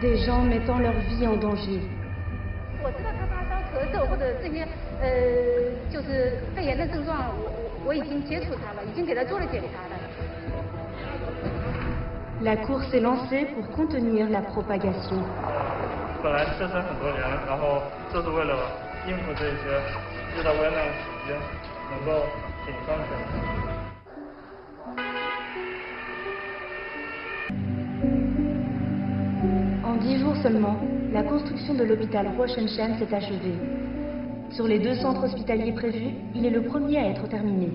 Des gens mettant leur vie en danger. La course est lancée pour contenir la propagation. En 10 jours seulement, la construction de l'hôpital Roshenchen s'est achevée. Sur les 2 centres hospitaliers prévus, il est le premier à être terminé.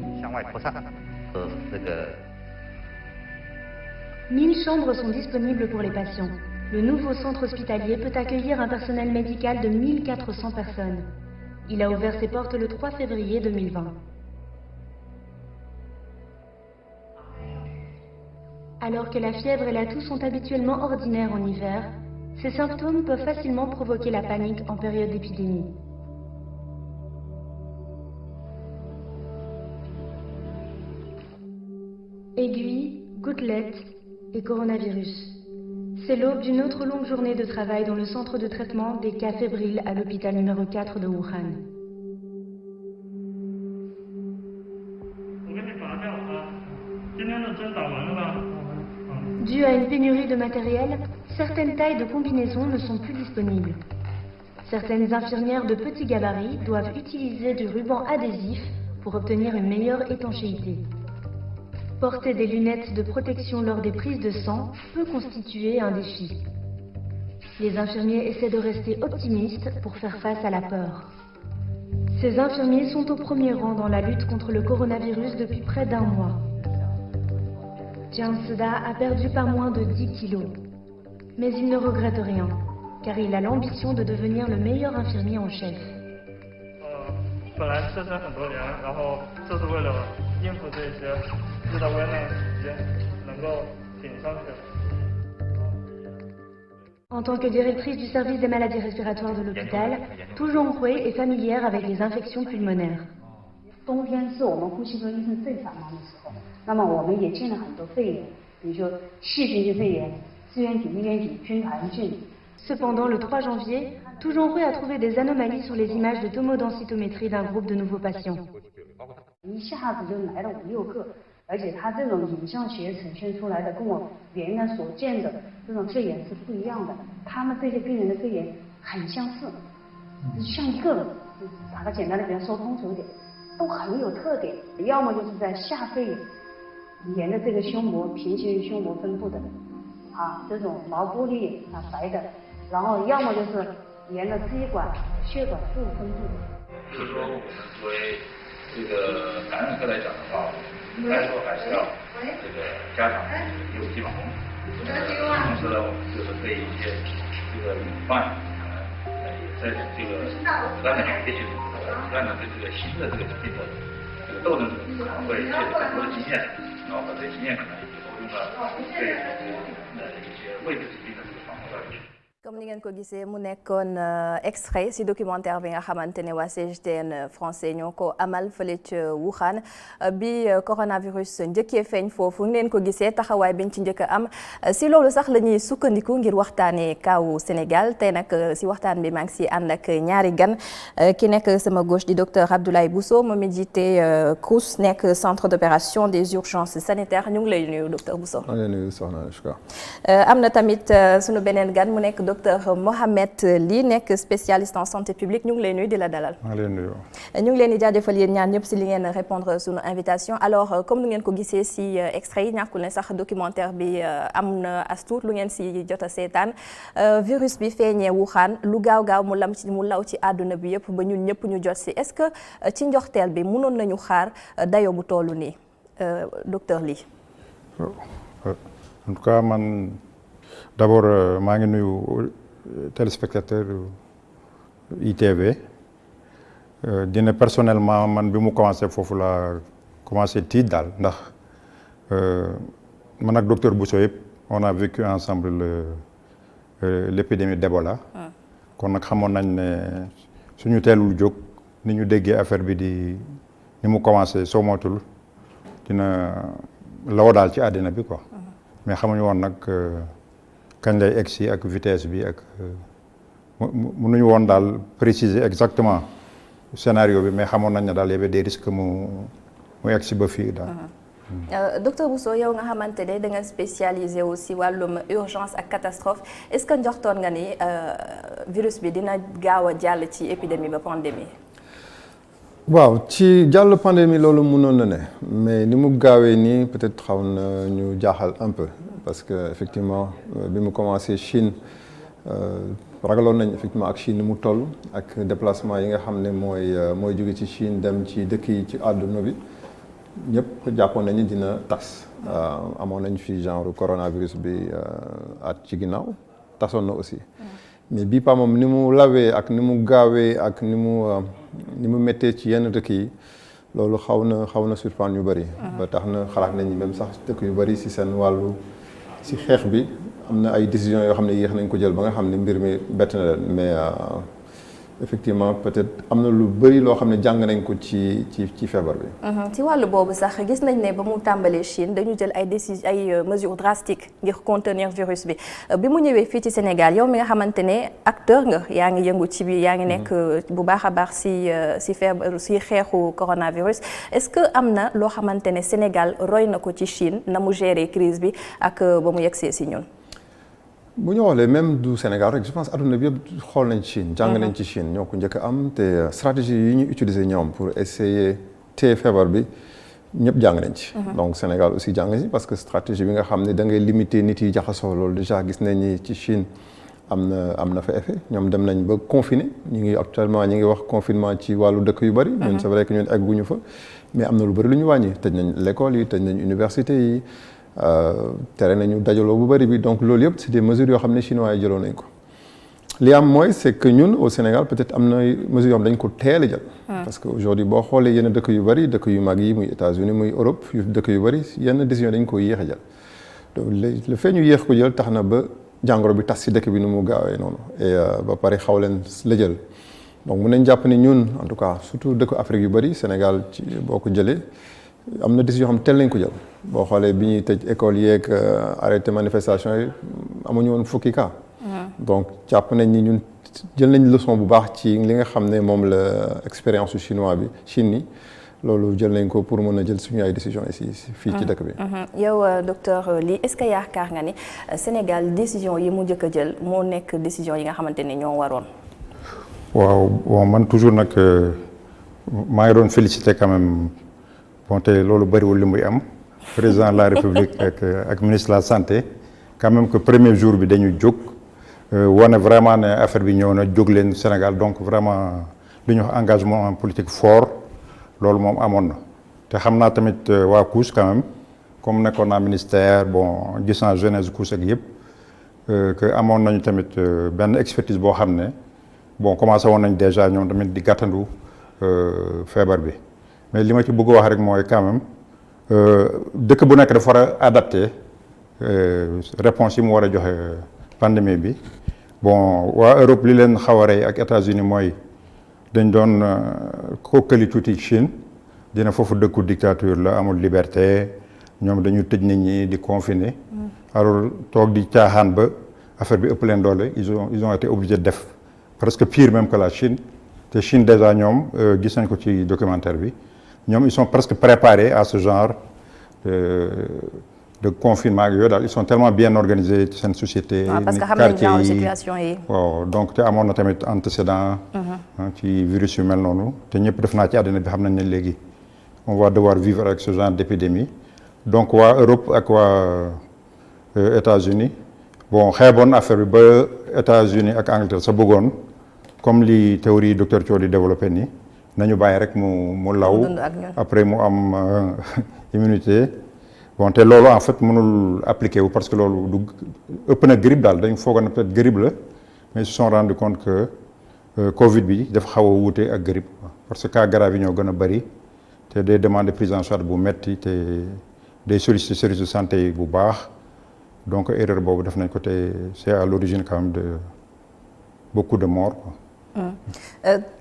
1000 chambres sont disponibles pour les patients. Le nouveau centre hospitalier peut accueillir un personnel médical de 1400 personnes. Il a ouvert ses portes le 3 février 2020. Alors que la fièvre et la toux sont habituellement ordinaires en hiver, ces symptômes peuvent facilement provoquer la panique en période d'épidémie. Aiguilles, gouttelettes et coronavirus. C'est l'aube d'une autre longue journée de travail dans le centre de traitement des cas fébriles à l'hôpital numéro 4 de Wuhan. Dû à une pénurie de matériel, certaines tailles de combinaisons ne sont plus disponibles. Certaines infirmières de petits gabarits doivent utiliser du ruban adhésif pour obtenir une meilleure étanchéité. Porter des lunettes de protection lors des prises de sang peut constituer un défi. Les infirmiers essaient de rester optimistes pour faire face à la peur. Ces infirmiers sont au premier rang dans la lutte contre le coronavirus depuis près d'1 mois. Jiang Seda a perdu pas moins de 10 kilos. Mais il ne regrette rien, car il a l'ambition de devenir le meilleur infirmier en chef. En tant que directrice du service des maladies respiratoires de l'hôpital, Tu Zhonghui est familière avec les infections pulmonaires. 冬天是我们呼吸科医生最繁忙的时候，那么我们也见了很多肺炎，比如说细菌性肺炎、支原体、衣原体、军团菌。 Cependant, le 3 janvier, Tu Zhonghui a trouvé des anomalies sur les images de tomodensitométrie d'un groupe de nouveaux patients. 一下子就来了5、6个，而且他这种影像学呈现出来的跟我原来所见的这种肺炎是不一样的。他们这些病人的肺炎很相似，像一个，打个简单的比方说通俗一点，都很有特点。要么就是在下肺沿着这个胸膜平行于胸膜分布的，这种毛玻璃白的，然后要么就是沿着支管、血管部分布的。就是说，我们作为这个感染科来讲的话，应该说还是要这个加强业务基本功。同时呢，我们就是对一些这个隐患，也在这个不断的给予不断的对这个新的这个疾病的这个斗争中，可能会积累很多的经验，然后把这经验可能以后用到对一些未知疾病的这个防控上去。 comme ni ngeen ko gisee mu nekkoon extrait ci documentaire bi nga xamante ne waa CGTN français ñoo ko amal fële ca Wuhan bi coronavirus njëkkee feeñ foofu ngeen ko gisee taxawaay biñ ci njëkk a am si loolu sax la ñuy sukkandiku ngir waxtaanee kaawu Sénégal tey nag si waxtaan bi maa ngi si ànd ak ñaari gan ki nekk sama gauche di docteur Abdoulaye Bousso moom mi jiite CROUS nekk centre d'opération des urgences sanitaires ñu ngi lay nuyu docteur Bousso. maa ngi lay nuyu soxna Anushka. am na tamit sunu beneen gan mu nekk docteur Mohamed Ly nekk spécialiste en santé publique ñu ngi lay nuyu di la dalal. maa ngi lay nuyu. ñu ngi leen di jaajëfal yéen ñaar ñëpp si li ngeen répondre sunu invitation alors comme nu ngeen ko gisee si extrait yi ñàkkul ne sax documentaire bi am na as tuut lu ngeen si jot a seetaan virus bi feeñee Wuhan lu gaaw mu law ci àdduna bi yëpp ba ñun ñëpp ñu jot si est-ce que ci njoxteel bi mënoon nañu xaar dayo bu tollu nii docteur Ly. En tout cas man d'abord maa ngi nuyu téléspectateur ITV dina personnellement man bi mu commencé foofu la commencé tiit daal ndax man ak docteur Bousso yëpp on a vécu ensemble l'épidémie d'Ebola. kon nag xamoon nañ ne suñu teelul jóg ni ñu déggee affaire bi di ni mu commencé soo moytul dina law daal ci àddina bi quoi. mais xamuñu woon nag kañ lay egsi ak vitesse bi ak mënuñu woon daal préciser exactement scénario bi mais xamoon nañ ne daal y avait des risques mu egsi ba fii daal. Docteur Bousso yow nga xamante ne da nga spécialisé aussi wàllum urgence ak catastrophe est-ce que njortoon nga ni virus bi dina gaaw a jàll ci épidémie ba pandémie. waaw ci jàll pandémie loolu mënoon na ne mais ni mu gaawee nii peut-être xaw na ñu jaaxal un peu parce que effectivement bi mu commencé Chine ragaloon nañ effectivement ak Chine ni mu toll ak déplacement yi nga xam ne mooy jóge ci Chine dem ci dëkk yi ci àdduna bi ñëpp jàppoon nañu dina tas amoon nañ fi genre coronavirus bi at ci ginnaaw tasoon na aussi mais bii pa moom ni mu lawee ak ni mu gaawee ak ni mu méttee ci yenn dëkk yi loolu xaw na surprendre ñu bëri ba tax na xalaat nañ même sax dëkk yu bëri si seen wàllu si xeex bi am na ay décisions yoo xam ne yéex nañ ko jël ba nga xam ne mbir mi bett na leen mais effectivement peut-être am na lu bëri loo xam ne jàng nañ ko ci feebar bi. ci wàllu boobu sax gis nañ ne ba mu tàmbalee Chine dañu jël ay mesures drastiques ngir contenir virus bi mu ñëwee fii ci Sénégal yow mi nga xamante ne acteur nga yaa ngi yëngu ci bi yaa ngi nekk bu baax a baax si feebar si xeexu coronavirus est-ce que am na loo xamante ne Sénégal roy na ko ci Chine na mu gérer crise bi ak ba mu yegsee si ñun. bu ñu xoolee même du Sénégal rek je pense adduna bi yëpp xool nañ Chine jàng nañ ci Chine ñoo ko njëkk a am te stratégie yi ñu utiliser ñoom pour essayer téye feebar bi ñëpp jàng nañ ci. donc Sénégal aussi jàng ci parce que stratégie bi nga xam ne da ngay limiter nit yi jaxasoo loolu déjà gis nañ ni ci Chine am na fa effet ñoom dem nañ ba confiné ñu ngi actuellement ñu ngi wax confinement ci wàllu dëkk yu bëri. ñun c'est vrai que ñun egguñu fa mais am na lu bëri lu ñu wàññi tëj nañ l'école yi tëj nañ université yi. tere nañu dajaloo bu bëri bi donc loolu yëpp c'est des mesures yoo xam ne chinois yi jëloon nañ ko li am mooy c'est que ñun au Sénégal peut-être am na mesures yoo xam dañ ko teel a jël parce que aujourd'hui boo xoolee yenn dëkk yu bëri dëkk yu mag yi muy États-Unis muy Europe yu dëkk yu bëri yenn décision dañ ko yéex a jël donc le fait ñu yéex ko jël tax na ba jàngoro bi tas si dëkk bi nu mu gaawee noonu et ba pare xaw leen la jël donc mun nañ jàpp ni ñun en tout cas surtout dëkk Afrique yu bëri Sénégal ci boo ko jëlee am na décision xam teel nañ ko jël boo xoolee bi ñuy tëj école yeeg arrêté manifestation yi amuñu woon fukki cas donc jàpp nañ ni ñun jël nañ leçon bu baax ci li nga xam ne moom la expérience su chinois bi Chine ni loolu jël nañ ko pour mën a jël suñu ay décision ici fii ci dëkk bi yow docteur Ly est-ce que yaakaar nga ni Sénégal décision yi mu njëkk a jël moo nekk décision yi nga xamante ne ñoo waroon waaw bon man toujours nag maa ngi doon féliciter quand même bon te loolu bëriwul li muy am président de la République ak ministre de la santé quand même que premier jour bi dañu jóg wane vraiment ne affaire bi ñëw na jóg leen Sénégal donc vraiment li ñuy wax engagement en politique fort loolu moom amoon na te xam naa tamit waa COUS quand même comme nekkoon naa ministère bon gis naa jeunesse COUS ak yëpp que amoon nañu tamit benn expertise boo xam ne bon commencé woon nañ déjà ñoom tamit di gàttandu feebar bi mais li ma ci bëgg wax rek mooy quand même dëkk bu nekk dafa war a adapté réponse yi mu war a joxe pandémie bi bon waa Europe li leen xaw a rey ak États-Unis mooy dañ doon kokkali tuuti Chine dina foofu dëkku dictature la amul liberté ñoom dañu tëj nit ñi di confiner alors toog di caaxaan ba affaire bi ëpp leen doole ils ont été obligés de def presque pire même que la Chine te Chine déjà ñoom gis nañ ko ci documentaire bi ñoom ils sont presque préparés à ce genre de confinement ak yooyu daal ils sont tellement bien organisés ci seen société. parce que xam nañ genre situation yi. waaw donc te amoon na tamit antécédent ci virus yu mel noonu te ñëpp def naa ci àddina bi xam nañ ne léegi on va devoir vivre avec ce genre d'épidémie donc waa Europe ak waa États-Unis bon xeeboon affaire bi ba États-Unis ak Angleterre sa bëggoon comme li théorie docteur Thiaw di développé nii nañu bàyyi rek mu law après mu am immunité bon te loolu en fait mënul appliqué wu parce que loolu du ëpp na grippe daal dañ foogoon na peut-être grippe la mais ils se sont rendu compte que Covid bi dafa xaw a wuute ak grippe parce que cas grave yi ñoo gën a bëri te day demander prise en charge bu metti te day solliciter service de santé yi bu baax donc erreur boobu def nañ ko te c'est à l'origine quand même de beaucoup de morts quoi.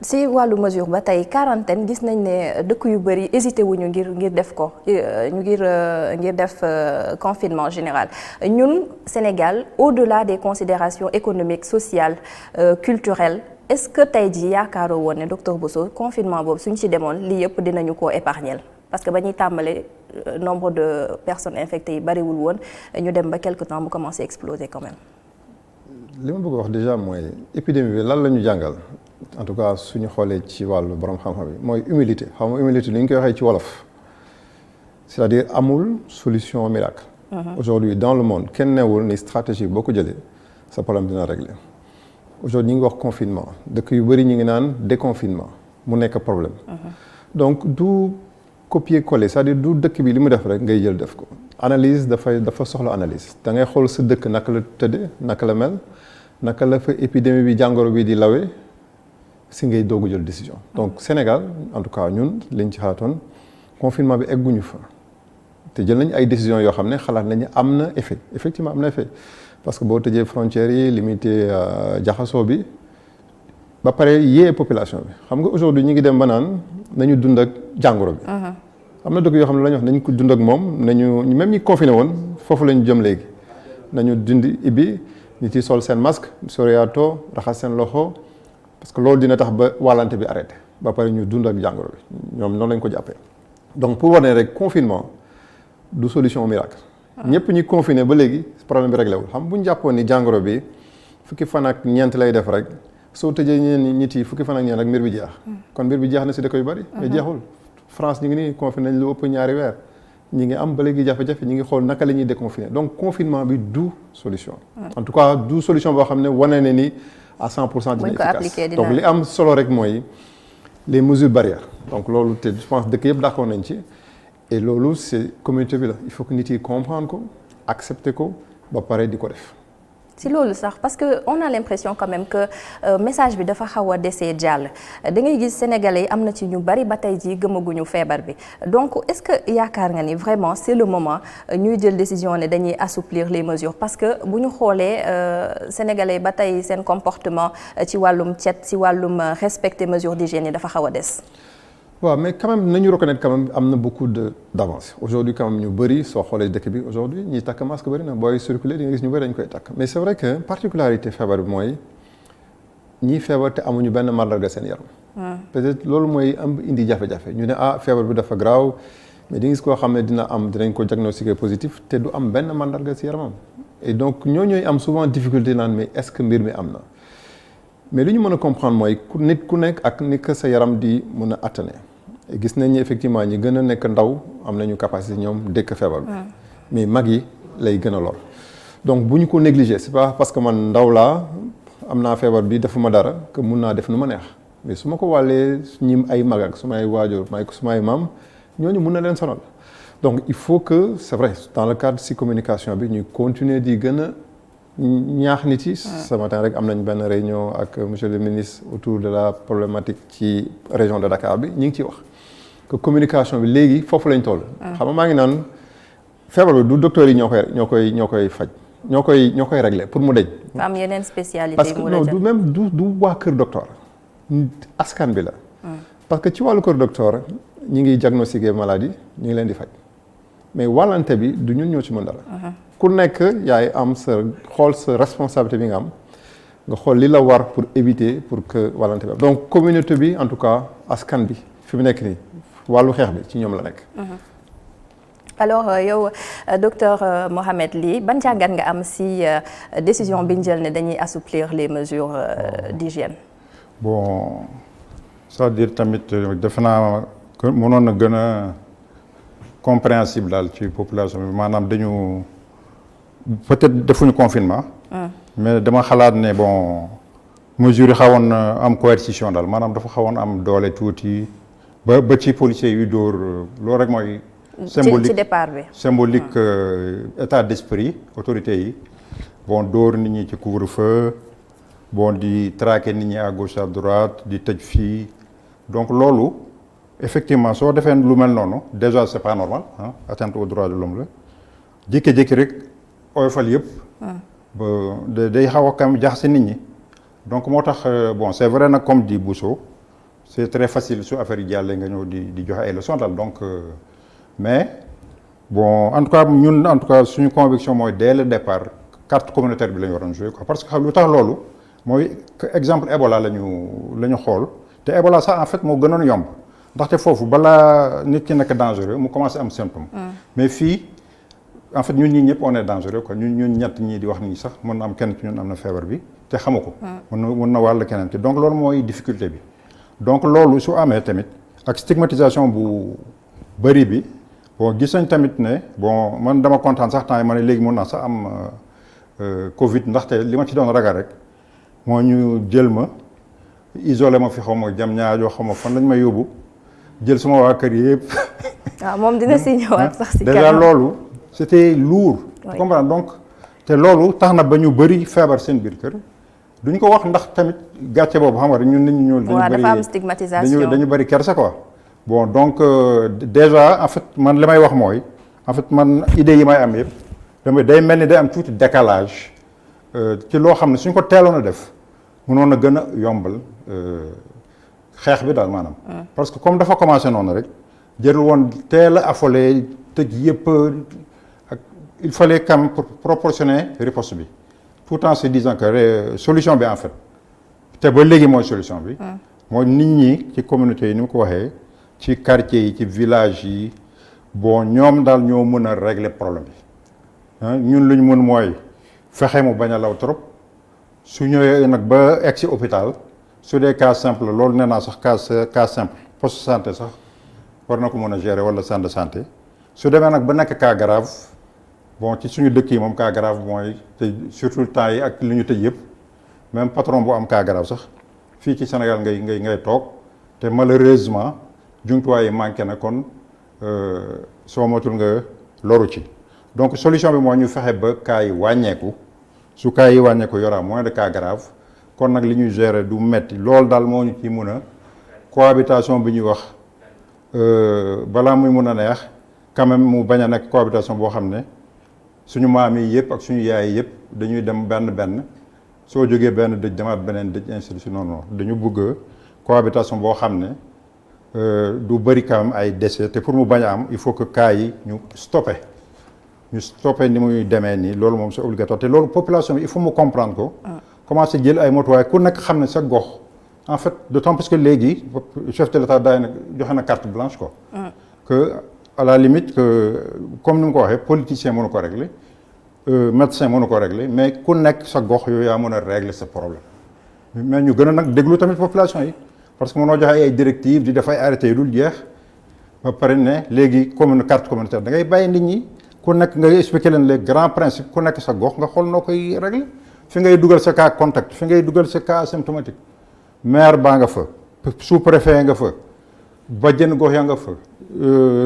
si wàllu mesure ba tey quarantaine gis nañ ne dëkk yu bëri hésité wuñu ngir def ko ngir def confinement général ñun Sénégal au-delà des considérations économiques sociales culturelles est-ce que tey jii yaakaaroo woon ne docteur Bousso confinement boobu suñ ci demoon lii yëpp dinañu koo épargner parce que ba ñuy tàmbale nombre de personnes infectées yi bariwul woon ñu dem ba quelque temps mu commencé exploser quand même. li ma bëgg wax déjà mooy épidémie bi lan la ñu jàngal en tout cas suñu xoolee ci wàllu borom xam-xam bi mooy humilité xam nga humilité ni ñu koy waxee ci wolof c'est-à-dire amul solution miracle. Aujourd'hui dans le monde kenn newul ni stratégie boo ko jëlee sa problème dina régler. Aujourd'hui ñu ngi wax confinement dëkk yu bëri ñu ngi naan déconfinement mu nekk problème. Donc du copier-coller c'est-à-dire du dëkk bi li mu def rek ngay jël def ko. Analyse dafa soxla analyse da ngay xool sa dëkk naka la tëddee naka la mel naka la fa épidémie bi jàngoro bi di lawee si ngay doog a jël décision. Donc Sénégal en tout cas ñun liñ ci xalaatoon confinement bi egguñu fa te jël nañ ay décisions yoo xam ne xalaat nañu am na effet effectivement am na effet parce que boo tëjee frontières yi limité jaxasoo bi ba pare yee population bi xam nga aujourd'hui ñu ngi dem ba naan nañu dund ak jàngoro bi. am na dëkk yoo xam ne la ñu wax nañu ko dund ak moom nañu même ñi confiné woon foofu la ñu jëm léegi nañu dindi ibbi nit yi sol seen masque soriato raxas seen loxo parce que loolu dina tax ba wàllante bi arrêté ba pare ñu dund ak jàngoro bi ñoom noonu lañ ko jàppee. donc pour wane rek confinement du solution miracle. ñëpp ñi confiné ba léegi problème bi réglé wul xam bu ñu jàppoon ni jàngoro bi fukki fan ak ñeent lay def rek soo tëjee ñeen nit yi fukki fan ak ñeent rek mbir bi jeex. kon mbir bi jeex na si dëkk yu bari. mais jeexul. France ñu ngi nii confiné nañ lu ëpp ñaari weer ñi ngi am ba léegi jafe-jafe ñi ngi xool naka la ñuy déconfiné donc confinement bi du solution. en tout cas du solution boo xam ne wane na ni à 100% dina efficace donc li am solo rek mooy les mesures barrières donc loolu te je pense dëkk yëpp d'accord nañ ci et loolu c'est communauté bi la il faut que nit yi comprendre ko accepter ko ba pare di ko def. si loolu sax parce que on a l'impression quand même que message bi dafa xaw a desee jàll da ngay gis sénégalais yi am na ci ñu bari ba tey jii gëmaguñu feebar bi donc est-ce que yaakaar nga ni vraiment c'est le moment ñuy jël décision ne dañuy assouplir les mesures parce que bu ñu xoolee sénégalais ba tey seen comportement ci wàllum cet ci wàllum respecter mesures d'hygiène yi dafa xaw a des. waaw mais quand même nañu reconnaître quand même am na beaucoup d'avance aujourd'hui quand même ñu bëri soo xoolee dëkk bi aujourd'hui ñi takk masque bëri na booy circuler di nga gis ñu bëri dañ koy takk mais c'est vrai que particularité feebar bi mooy ñii feebar te amuñu benn mandarga seen yaram. peut-être loolu mooy am indi jafe-jafe ñu ne feebar bi dafa graaw mais di nga gis koo xam ne dinañ ko diagnostiquer positif te du am benn mandarga si yaramam et donc ñooy am souvent difficulté naan mais est-ce que mbir mi am na mais li ñu mën a comprendre mooy nit ku nekk ak ni que sa yaram di mën a attane gis nañ ni effectivement ñi gën a nekk ndaw am nañu capacité ñoom dëkk feebar bi mais mag yi lay gën a lor donc bu ñu ko négliger c'est pas parce que man ndaw laa am naa feebar bi defuma dara que mun naa def nu ma neex mais su ma ko wàllee ñi ay mag ak su may waajur su may maam ñooñu mun na leen sonal donc il faut que c'est vrai dans le cadre si communication bi ñuy continuer di gën a ñaax nit yi. ce matin rek am nañ benn réunion ak monsieur le ministre autour de la problématique ci région de Dakar bi ñu ngi ciy wax que communication bi léegi foofu lañ toll. xam nga maa ngi naan feebar bi du docteur yi ñoo koy faj ñoo koy régler pour mu deñ. am yeneen spécialité parce que non du même du waa kër docteur askan bi la. parce que ci wàllu kër docteur ñi ngi diagnostiquer maladie ñu ngi leen di faj mais wàllante bi du ñun ñoo ci mën dara. ku nekk yaay am sa xool sa responsabilité bi nga am nga xool li la war pour éviter pour que wàllante bi am donc communauté bi en tout cas askan bi fi mu nekk nii wàllu xeex bi ci ñoom la nekk. alors yow docteur Mohamed Ly ban jàngat nga am si décision bi ñu jël ne dañuy assouplir les mesures d'hygiène. bon c'est-à-dire tamit defe naa mënoon na gën a compréhensible daal ci population bi maanaam dañu. peut-être defuñu confinement. mais dama xalaat ne bon mesure yi xawoon am coercition daal maanaam dafa xawoon am doole tuuti ba ci policiers yu dóor loolu rek mooy. symbolique ci départ bi. symbolique état d'esprit autorité yi bon dóor nit ñi ci couvre-feu bon di traquer nit ñi à gauche à droite di tëj fii donc loolu effectivement soo defee lu mel noonu déjà c'est pas normal atteinte aux droits de l'homme la jékki-jékki rek. oyofal yëpp ba day xaw a kam jaxase nit ñi donc moo tax bon c'est vrai nag comme dit Bousso c'est très facile su affaire yi jàllee nga ñëw di joxe ay leçons daal donc mais bon en tout cas ñun en tout cas suñu conviction mooy dès le départ carte communautaire bi la ñu waroon jouer quoi parce que lu tax loolu mooy exemple Ebola la ñu xool te Ebola sax en fait moo gënoon yomb ndaxte foofu balaa nit ki nekk dangereux mu commencé am symptôme mais fii en fait ñun ñii ñëpp on est dangereux quoi ñun ñett ñii di wax nii sax mën na am kenn ci ñun am na feebar bi te xamu ko mën na wàll keneen ki donc loolu mooy difficulté bi donc loolu su amee tamit ak stigmatisation bu bëri bi bon gis nañ tamit ne bon man dama kontaan sax temps yi ma ne léegi mën naa sax am Covid ndaxte li ma ci doon ragal rek moo ñu jël ma isolé ma fi xaw ma jam ñaajoo xaw ma fan lañ ma yóbbu jël sama waa kër yëpp. waaw moom dina si ñëwaat sax si déjà loolu c'était lourd. tu comprends donc te loolu tax na ba ñu bëri feebar seen biir kër duñ ko wax ndax tamit gàcce boobu xam nga rek ñun nit ñu ñuul. dañu bëri dafa am stigmatisation dañu bëri kersa quoi. bon donc déjà en fait man li may wax mooy en fait man idée yi may am yëpp day mel ni day am tuuti décalage ci loo xam ne suñ ko teeloon a def mënoon a gën a yombal xeex bi daal maanaam. parce que comme dafa commencé noonu rek jërul woon teel a affolé tëj yëpp ak il fallait quand même proportionner riposte bi tout en se disant que solution bi en fait te ba léegi mooy solution bi. mooy nit ñi ci communauté yi ni mu ko waxee. ci quartier yi ci village yi bon ñoom daal ñoo mën a régler problème bi ñun lu ñu mën mooy fexe mu bañ a law trop su ñëwee nag ba egg si hôpital su dee cas simple loolu nee naa sax cas simple poste santé sax war na ko mën a gérer wala centre de santé su demee nag ba nekk cas grave bon ci suñu dëkk yi moom cas grave mooy te surtout temps yi ak li ñu tëj yëpp même patron bu am cas grave sax fii ci Sénégal ngay toog te malheureusement jumtuwaay yi manqué na kon soo motul nga loru ci donc solution bi moo ñu fexe ba cas yi wàññeeku su cas yi wàññeeku y aura moins de cas grave kon nag li ñuy gérer du metti loolu daal moo ñu ci mun a cohabitation bi ñuy wax balaa muy mun a neex quand même mu bañ a nekk cohabitation boo xam ne suñu maam yi yëpp ak suñu yaay yi yëpp dañuy dem benn soo jógee benn dëj demaat beneen dëj ainsi de suite non dañu bëgg cohabitation boo xam ne du bëri quand même ay décès te pour mu bañ a am il faut que cas yi ñu stoppé ni muy demee nii loolu moom c'est obligatoire te loolu population bi il faut mu comprendre ko. commencé jël ay motuwaay ku nekk xam ne sa gox en fait d'autant plus que léegi chef de l'État daay na joxe na carte blanche quoi. que à la limite que comme ni mu ko waxee politicien mënu ko régler médecin mënu ko régler mais ku nekk sa gox yooyu yaa mën a régler sa problème mais ñu gën a nag déglu tamit population yi. parce que mënoo joxe ay directives di def ay arrêtés yu dul jeex ba pare ne léegi carte communautaire da ngay bàyyi nit ñi ku nekk ngay expliquer leen les grands principes ku nekk sa gox nga xool noo koy régler fi ngay dugal sa cas contact fi ngay dugal sa cas asymptomatique maire baa nga fa sous-préfet nga fa bajjen gox yaa nga fa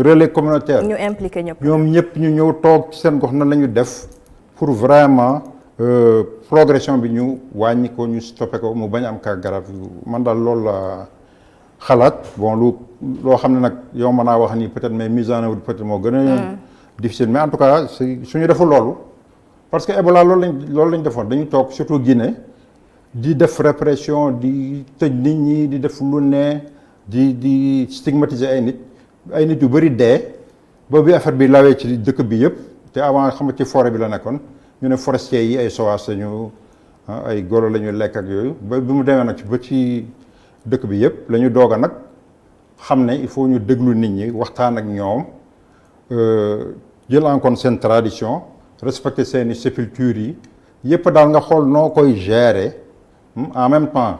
relais communautaire. ñu impliqué ñëpp. ñoom ñëpp ñu ñëw toog ci seen gox nan la ñu def pour vraiment. progression bi ñu wàññi ko ñu stoppé ko mu bañ am cas grave man daal loolu la xalaat bon loo xam ne nag yow mën naa wax ni peut-être mais mise en œuvre peut-être moo gën a difficile mais en tout cas suñu deful loolu parce que Ebola loolu lañ defoon dañu toog surtout Guinée di def répression di tëj nit ñi di def lu ne di stigmatiser ay nit yu bëri dee ba bi affaire bi lawee ci dëkk bi yëpp te avant xam nga ci forêt bi la nekkoon ñu ne forestiers yi ay sauvage lañu ay golo la ñu lekk ak yooyu ba bi mu demee nag ba ci dëkk bi yëpp la ñu doog a nag xam ne il faut ñu déglu nit ñi waxtaan ak ñoom jël en compte seen tradition respecter seeni sépultures yi yëpp daal nga xool noo koy gérer en même temps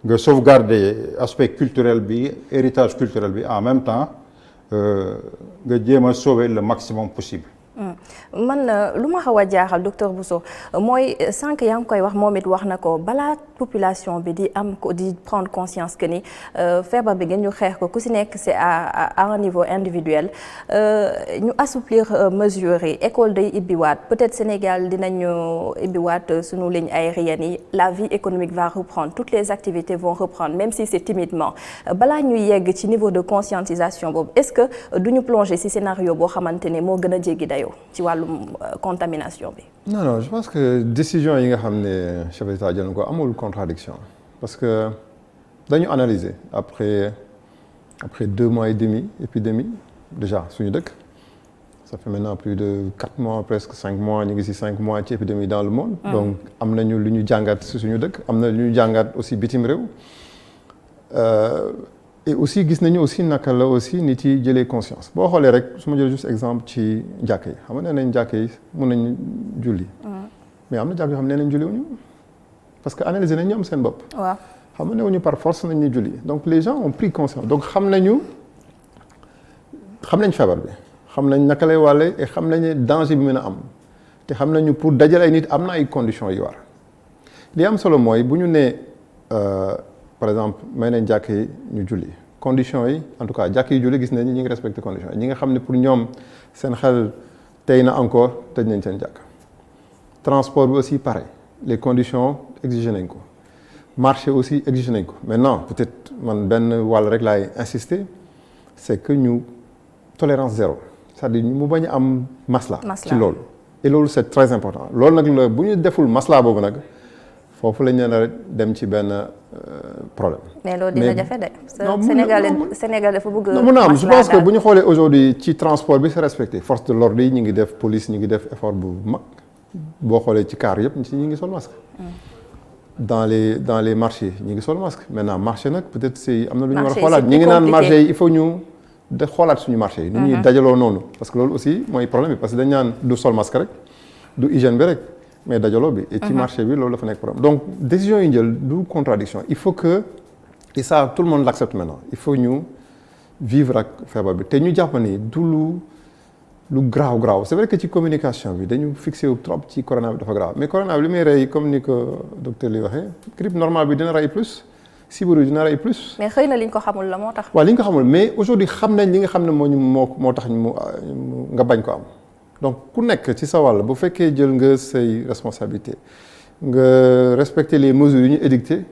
nga sauvegarder aspect culturel bi héritage culturel bi en même temps nga jéem a sauver le maximum possible. man lu ma xaw a jaaxal docteur Bousso mooy sànq yaa ngi koy wax moom it wax na ko balaa population bi di am ko di prendre conscience que ni feebar bi ngeen ñu xeex ko ku si nekk c'est à un niveau individuel ñu assouplir mesures yi école day ibbiwaat peut-être Sénégal dinañu ibbiwaat sunu ligne aérienne yi la vie économique va reprendre toutes les activités vont reprendre même si c'est timidement balaa ñuy yegg ci niveau de conscientisation boobu est-ce que duñu plonger ci scénario boo xamante ne moo gën a jéggi dayoo ci wàllu wàllum contamination bi. non je pense que décision yi nga xam ne chef d'État jël na ko amul contradiction parce que dañu analyser après 2 mois et demi épidémie déjà suñu dëkk ça fait maintenant plus de 4 mois presque 5 mois ñu ngi ci 5 mois ci épidémie dans le monde. Donc am nañu lu ñu jàngat ci suñu dëkk am na lu ñu jàngat aussi bitim réew. Et aussi gis nañu aussi naka la aussi nit yi jëlee conscience boo xoolee rek su ma jëlee juste exemple ci jàkk yi xam nga nee nañ jàkk yi mun nañ julli. mais am na jàkk yoo xam ne nee nañ julli wuñu parce que analyser nañ ñu am seen bopp. waaw xam nga newuñu par force nañ ñu julli donc les gens ont pris conscience donc xam nañ feebar bi xam nañ naka lay wàlle et xam nañ danger bi mën a am te xam nañu pour dajale ay nit am na ay conditions yu war li am solo mooy bu ñu nee par exemple may nañ jàkk yi ñu julli conditions yi en tout cas jàkk yi julli gis nañ ñi ngi respecté conditions yi ñi nga xam ne pour ñoom seen xel tey na encore tëj nañ seen jàkk transport bi aussi pareil les conditions exigé nañ ko marché aussi exigé nañ ko maintenant peut-être man benn wàll rek laay insister c'est que ñu tolérance zéro c'est-à-dire mu bañ a am masla ci loolu et loolu c'est très important loolu nag la bu ñu deful masla boobu nag foofu lañ leen a dem ci benn problème. mais loolu dina jafe de. Sénégal dafa bëgg non mun na am je pense que bu ñu xoolee aujourd'hui ci transport bi c'est respecté force de l'ordre yi ñu ngi def police ñu ngi def effort bu mag boo xoolee ci car yëpp ñu ngi sol masque. dans les marchés ñu ngi sol masque maintenant marché nag peut-être c'est am na lu ñu war a xoolaat ñu ngi naan marché yi il faut ñu de xoolaat suñu marché yi. nu ñuy dajaloo noonu parce que loolu aussi mooy problème bi parce que dañ naan du sol masque rek du hygiène bi rek. mais dajaloo bi et ci marché bi loolu dafa nekk problème donc décision yi jël du contradiction il faut que et ça tout le monde l'accepte maintenant il faut ñu vivre ak feebar bi te ñu jàpp ni du lu graaw c'est vrai que ci communication bi dañu fixé wu trop ci corona bi dafa graaw mais corona bi li muy rey comme ni ko docteur li waxee grippe normale bi dina rey plus sibiru dina rey plus. mais xëy na li ñu ko xamul la moo tax. waaw li ñu ko xamul mais aujourd'hui xam nañ li nga xam ne moo tax nga bañ ko am. donc ku nekk ci sa wàll bu fekkee jël nga say responsabilité nga respecter les mesures yu ñu édictées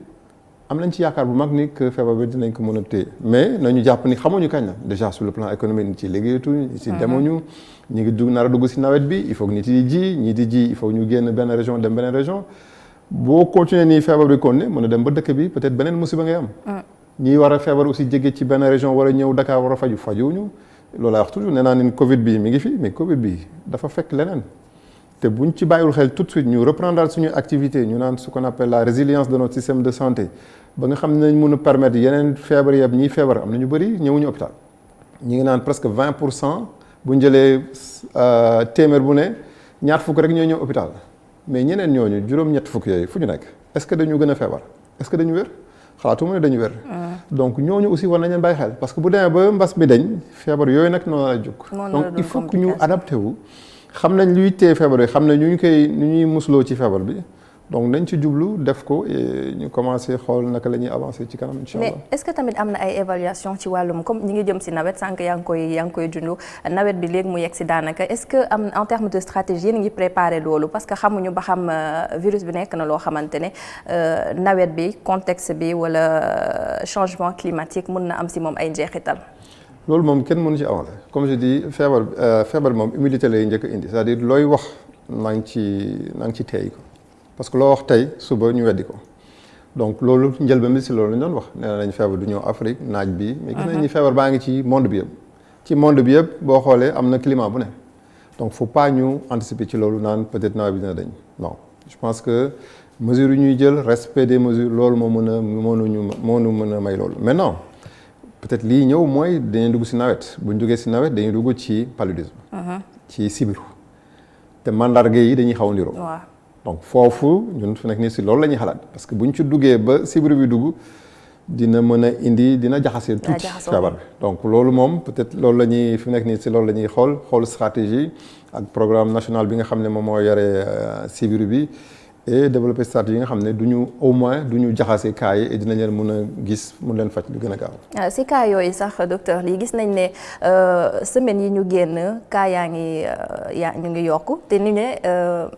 am nañ ci yaakaar bu mag ni que feebar bi dinañ ko mën a téye mais nañu jàpp ni xamuñu kañ la déjà sur le plan économique nit ci liggéeyatuñu nit ci demuñu ñi ngi nar a dugg si nawet bi il faut que nit yi ñii di ji il faut ñu génn benn région dem beneen région boo continuer nii feebar bi kon ne mën a dem ba dëkk bi peut-être beneen musiba ngay am ñii war a feebar aussi jege ci benn région war a ñëw Dakar war a fajuwuñu loolu laa wax toujours nee naa ni Covid bi mi ngi fi mais Covid bi dafa fekk leneen te buñ ci bàyyiwul xel tout de suite ñu reprendre suñu activité ñu naan ce qu'on appelle la résilience de notre système de santé ba nga xam ne nañ mën a permettre yeneen feebar yëpp ñiy feebar am na ñu bëri ñëwuñu hôpital ñi ngi naan presque 20% bu ñu jëlee téeméer bu ne ñaar fukk rek ñoo ñëw hôpital mais ñeneen ñooñu juróom-ñett fukk yooyu fu ñu nekk est-ce que dañu gën a feebar est-ce que dañu wér xalaatuma ne dañu wér. donc ñooñu aussi war nañ leen bàyyi xel parce que bu demee ba mbas mi dañ feebar yooyu nag noonu la jóg. donc il faut que ñu adapté wu. xam nañ luy téye feebar yi xam nañ ñu ñuy musloo ci feebar bi donc nañ ci jublu def ko et ñu commencé xool naka la ñuy avancer ci kanam incha allah. mais est-ce que tamit am na ay évaluation ci wàllum comme ñi ngi jëm si nawet sànq yaa ngi koy jundu nawet bi léegi mu yegg si daanaka est-ce que am en termes de stratégie yéen ngi préparer loolu parce que xamuñu ba xam virus bi nekk na loo xamante ne nawet bi contexte bi wala changement climatique mën na am si moom ay njeexital. loolu moom kenn mënu ci avancer comme je dis feebar moom humilité lay njëkk indi c'est-à-dire looy wax na nga ci teey ko parce que loo wax tey suba ñu weddi ko donc loolu njëlbeen bi si loolu lañ doon wax nee nañ feebar du ñëw Afrique naaj bi. mais gis nañ ni feebar baa ngi ci monde bi yëpp. ci monde bi yëpp boo xoolee am na climat bu ne donc faut pas ñu anticiper ci loolu naan peut-être nawet bi dina dañ non je pense que mesures yu ñuy jël respect des mesures loolu moo mën a may loolu maintenant. peut-être lii ñëw mooy dañuy dugg ci nawet bu ñu duggee ci nawet dañuy dugg ci paludisme. ci sibiru te mandarga yi dañuy xaw a niroo. donc foofu ñun fu nekk nii ci loolu la ñuy xalaat parce que bu ñu ci duggee ba sibiru bi dugg dina mën a indi dina jaxasee tuuti feebar bi donc loolu moom peut-être loolu la ñuy fu nekk nii ci loolu la ñuy xool stratégie ak programme national bi nga xam ne moom moo yore sibiru bi. et développer stratégie yi nga xam ne au moins du ñu jaxase cas yi et dinañ leen mën a gis mën leen faj lu gën a gaaw. si cas yooyu sax docteur lii gis nañ ne semaines yi ñu génn cas ñu ngi yokk te ni ne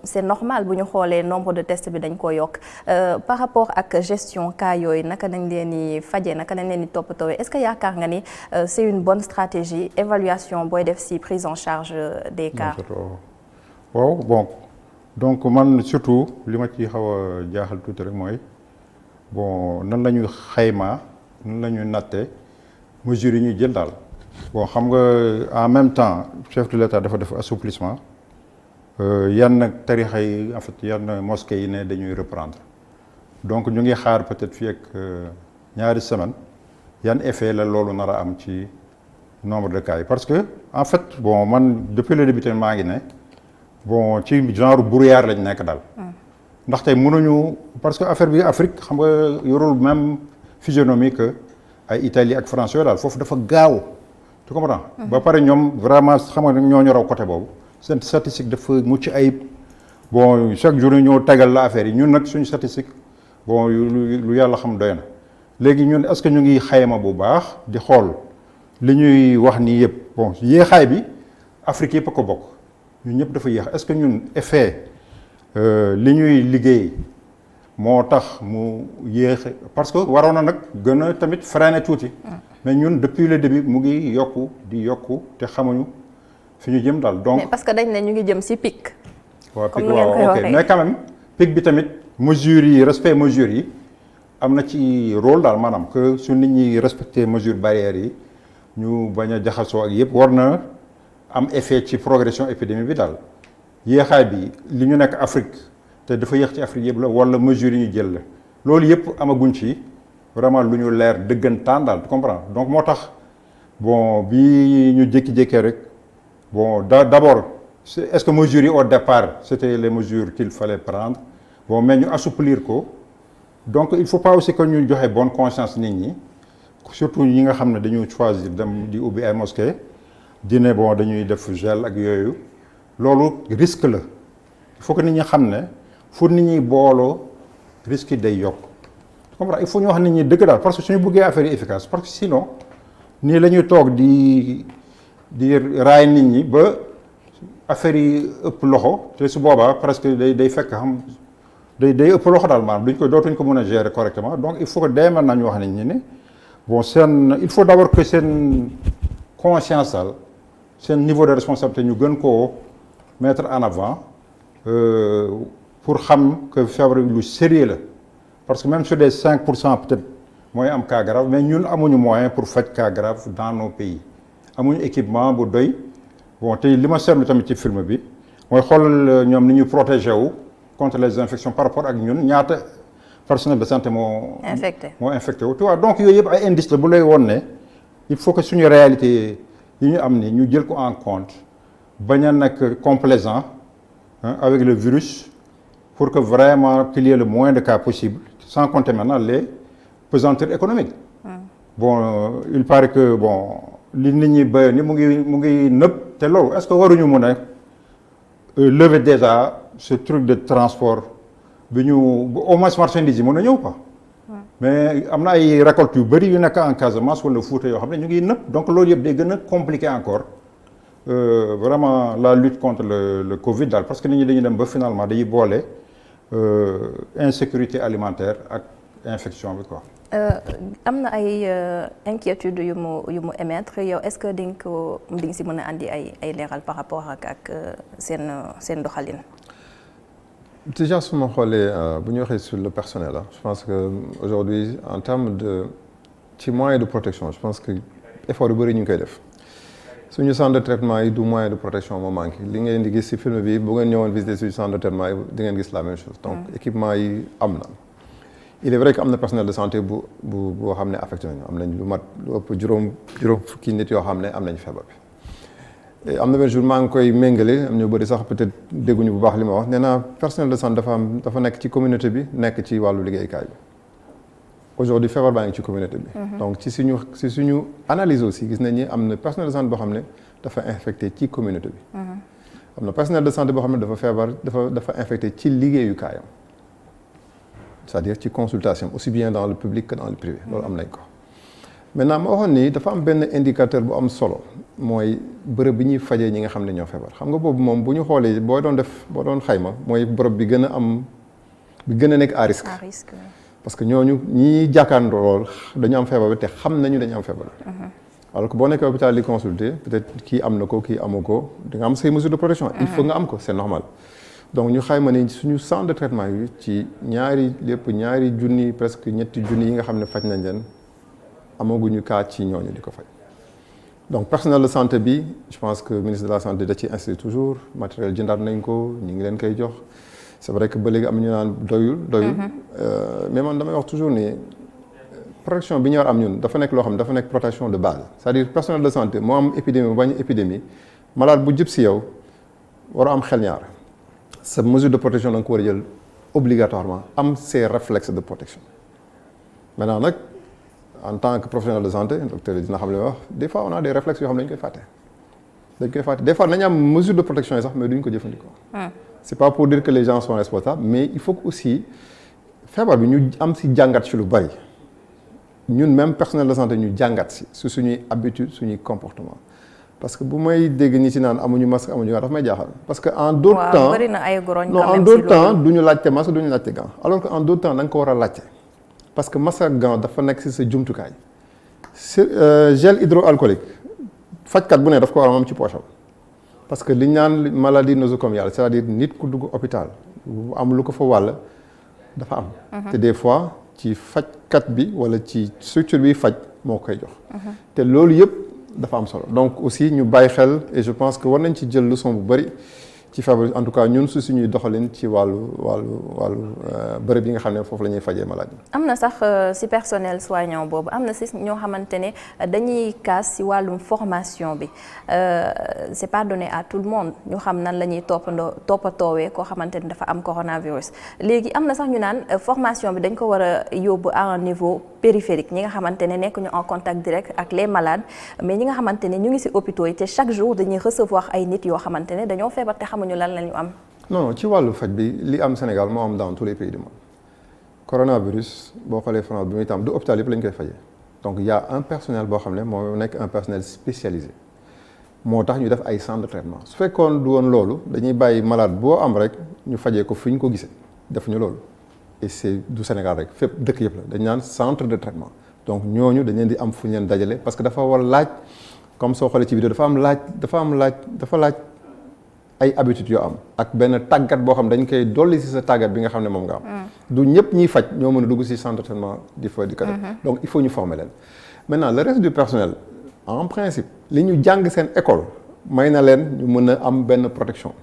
c'est normal bu ñu xoolee nombre de tests bi dañ koo yokk par rapport ak gestion cas yooyu naka nañ leen di fajee naka nañ leen di toppatoowee est-ce que yaakaar nga ni c'est une bonne stratégie évaluation booy def si prise en charge des cas. waaw bon donc man surtout li ma ci xaw a jaaxal tuuti rek mooy bon nan la ñuy xaymaa nan la ñuy natte mesures yi ñuy jël daal. bon xam nga en même temps chef de l'État dafa def assouplissement yenn tarixa yi en fait yenn mosquées yi ne dañuy reprendre donc ñu ngi xaar peut-être fii ak ñaari semaine yan effet la loolu nar a am ci nombre de cas yi parce que en fait bon man depuis le début maa ngi ne bon ci genre brouillard lañ nekk daal. ndax tey mënuñu parce que affaire bi Afrique xam nga yorul même physionomie que ay Italie ak France yooyu daal foofu dafa gaaw. tu comprends. ba pare ñoom vraiment xam nga ñoo ñu raw côté boobu seen statistique dafa mucc ayib bon chaque jour ñoo tegal la affaire yi ñun nag suñu statistique bon lu yàlla xam doy na léegi ñun est-ce que ñu ngi xayma bu baax di xool li ñuy wax nii yëpp bon yéexaay bi Afrique yëpp a ko bokk ñun ñëpp dafa yéex est-ce que ñun effet li ñuy liggéey moo tax mu yéex parce que waroon na nag gën a tamit freiner tuuti. mais ñun depuis le début mu ngi yokku te xamuñu fi ñu jëm daal donc. mais parce que dañ ne ñu ngi jëm ci pic. waaw pic waaw ok mais quand même pic bi tamit mesures yi respect mesures yi am na ci rôle daal maanaam que su nit ñi respecter mesures barrières yi ñu bañ a jaxasoo ak yëpp war na am effet ci progression épidémie bi daal yéexaay bi li ñu nekk Afrique te dafa yéex ci Afrique yëpp la wala mesures yi ñu jël la loolu yëpp amaguñ ci. vraiment lu ñu leer dëggantaan daal tu comprends donc moo tax bon bi ñu jékki-jékkee rek bon d'abord est-ce que mesures yi au départ c'était les mesures qu'il fallait prendre bon mais ñu assouplir ko donc il faut pas aussi que ñu joxe bonne conscience nit ñi surtout ñi nga xam ne dañu choisir dem di ubbi ay mosquée dine bon dañuy def gel ak yooyu loolu risque la il faut que nit ñi xam ne fu nit ñi booloo risque yi day yokk il faut ñu wax nit ñi dëgg daal parce que suñu bëggee affaire yi efficace parce que sinon nii la ñuy toog di raay nit ñi ba affaire yi ëpp loxo te su boobaa presque day fekk xam day ëpp loxo daal maanaam dootuñ ko mën a gérer correctement donc il faut que dès maintenant ñu wax nit ñi ne bon il faut d'abord que seen conscience daal seen niveau de responsabilité ñu gën koo mettre en avant pour xam que feebar lu sérieux la. parce que même sur des 5% peut-être mooy am cas grave mais ñun amuñu moyen pour faj cas grave dans nos pays amuñu équipement bu doy bon te li ma seetlu tamit ci film bi mooy xoolal ñoom ni ñu protéger wu contre les infections par rapport ak ñun ñaata personnel de santé moo infecté wu tu vois donc yooyu yëpp ay indice la bu lay woon ne il faut que suñu réalité yi ñu am ni ñu jël ko en compte bañ a nekk complaisant avec le virus pour que vraiment qu'il y ait le moins de cas possible sans compter maintenant les pesanteurs économiques. bon il paraît que bon li nit ñi ba ni mu ngi nëb te loolu est-ce que waruñu mën a lever déjà ce truc de transport bi ñu au moins marchandises yi mën a ñëw quoi. mais am na ay récoltes yu bëri yu nekk en Casamance wala Fouta yoo xam ne ñu ngi nëb donc loolu yëpp day gën a compliqué encore vraiment la lutte contre le Covid daal parce que nit ñi dañuy dem ba finalement dañuy boole. Insécurité alimentaire ak infection bi quoi. am na ay inquiétudes yu mu émettre yow est-ce que di nga si mën a andi ay leeral par rapport ak seen doxalin. déjà su ma xoolee bu ñu waxee sur le personnel je pense que aujourd'hui en termes de ci moyens de protection je pense que effort yu bëri ñu ngi koy def. suñu centre de traitement yi du moyen de protection moo manqué li ngeen di gis ci film bi bu ngeen ñëwoon visiter suñu centre de traitement yi di ngeen gis la même chose donc équipement yi am na il est vrai que am na personnel de santé boo xam ne affecté nañu am nañ lu mat lu ëpp juróom fukki nit yoo xam ne am nañ feebar bi am na benn jour maa ngi koy méngale am ñu bëri sax peut-être dégguñu bu baax li ma wax nee naa personnel de santé dafa nekk ci communauté bi nekk ci wàllu liggéeykaay bi aujourd'hui feebar baa ngi ci communauté bi. donc ci suñu analyse aussi gis nañ ni am na personnel de santé boo xam ne dafa infecté ci communauté bi. am na personnel de santé boo xam ne dafa feebar dafa infecté ci liggéeyukaayam c'est-à-dire ci consultation aussi bien dans le public que dans le privé loolu am nañ ko. maintenant ma waxoon ni dafa am benn indicateur bu am solo mooy bërëb bi ñuy fajee ñi nga xam ne ñoo feebar xam nga boobu moom bu ñu xoolee boo doon xayma mooy bërëb bi gën a nekk à risque. parce que ñooñu ñi jàkkaarloo dañu am feebar bi te xam nañu dañu am feebar bi alors que boo nekkee hôpital di consulter peut-être kii am na ko kii amu ko di nga am say mesures de protection. il faut nga am ko c'est normal. donc ñu xayma ni suñu centre de traitement yi ci ñaari junni presque ñetti junni yi nga xam ne faj nañ leen amaguñu cas ci ñooñu di ko faj. donc personnel de santé bi je pense que ministre de la santé da ci insisté toujours matériel jëndaat nañ ko ñu ngi leen koy jox c'est vrai que ba léegi am ñu naan doyul. mais man damay wax toujours ni protection bi ñu war am ñun dafa nekk loo xam ne dafa nekk protection de base c'est-à-dire personnel de santé moo am épidémie mu bañ épidémie malade bu jub si yow war a am xel ñaar sa mesure de protection da nga ko war a jël obligatoirement am ces réflexes de protection maintenant nag en tant que professionnel de santé docteur dina xam li wax des fois on a des réflexes yoo xam ne dañ koy fàtte des fois nañu am mesure de protection yi sax mais duñ ko jëfandikoo. c'est pas pour dire que les gens sont responsables mais il faut que aussi feebar bi ñu am si jàngat ci lu bari ñun même personnel de santé ñu jàngat si suñuy habitude suñuy comportement parce que bu may dégg ñi ci naan amuñu masque amuñu gant dafa may jaaxal parce que en d'autres temps en d'autres temps duñu laajte masque duñu laajte gant alors que en d'autres temps da nga ko war a laajte parce que masque ak gant dafa nekk si sa jumtukaay gel hydroalcoolique fajkat bu ne daf ko war a am ci poche am parce que li ñu naan maladie nosocomiale c'est-à-dire nit ku dugg hôpital am lu ko fa wàll dafa am te des fois ci fajkat bi wala ci structure bi faj moo koy jox te loolu yëpp dafa am solo donc aussi ñu bàyyi xel et je pense que war nañ ci jël leçon bu bari ci feebar en tout cas ñun suñuy doxalin ci wàllu bërëb yi nga xam ne foofu la ñuy fajee maladie. am na sax si personnel soignant boobu am na si ñoo xamante ne dañuy kaas si wàllum formation bi c'est pas donné à tout le monde ñu xam nan la ñuy toppatoowee koo xamante ne dafa am coronavirus léegi am na sax ñu naan formation bi dañ ko war a yóbbu à un niveau périphérique ñi nga xamante ne nekk ñu en contact direct ak les malades mais ñi nga xamante ne ñu ngi si hôpitaux yi te chaque jour dañuy recevoir ay nit yoo xamante ne dañoo feebar te xamuñu lan la ñu am. non ci wàllu faj bi li am Sénégal moo am dans tous les pays du monde coronavirus boo xoolee France bi muy tam du hôpital yëpp la ñu koy fajee donc il y a un personnel boo xam ne moo nekk un personnel spécialisé moo tax ñu def ay centre de traitement su fekkoon du woon loolu dañuy bàyyi malade boo am rek ñu fajee ko fi ñu ko gisee defuñu loolu et c'est du Sénégal rek fépp dëkk yëpp la dañ naan centre de traitement donc ñooñu dañ leen di am fu ñu leen dajale parce que dafa war laaj comme soo xoolee ci vidéo dafa laaj ay habitudes yoo am ak benn tàggat boo xam dañ koy dolli ci sa tàggat bi nga xam ne moom nga am. du ñëpp ñiy faj ñoo mën a dugg ci centre de traitement di fa di ko def donc il faut ñu former leen. maintenant le reste du personnel en principe li ñu jàng seen école may na leen ñu mën a am benn protection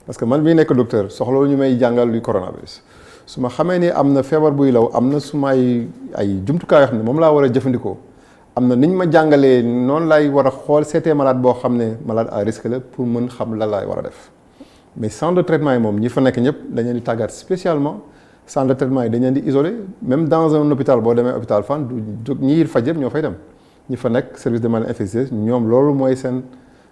parce que man mii nekk docteur soxla ñu may jàngal luy coronavirus su ma xamee ni am na feebar buy law am na su may ay jumtukaay yoo xam ne moom laa war a jëfandikoo. am na ni ñu ma jàngalee noonu laay war a xool seetee malade boo xam ne malade à risque la pour mën xam lan laay war a def mais centre de traitement yi moom ñi fa nekk ñëpp dañ leen di tàggat spécialement centre de traitement yi dañ leen di isolé même dans un hôpital boo demee hôpital Fann du ñi faj yëpp ñoo fay dem ñi fa nekk service de maladies infectieuses ñoom loolu mooy seen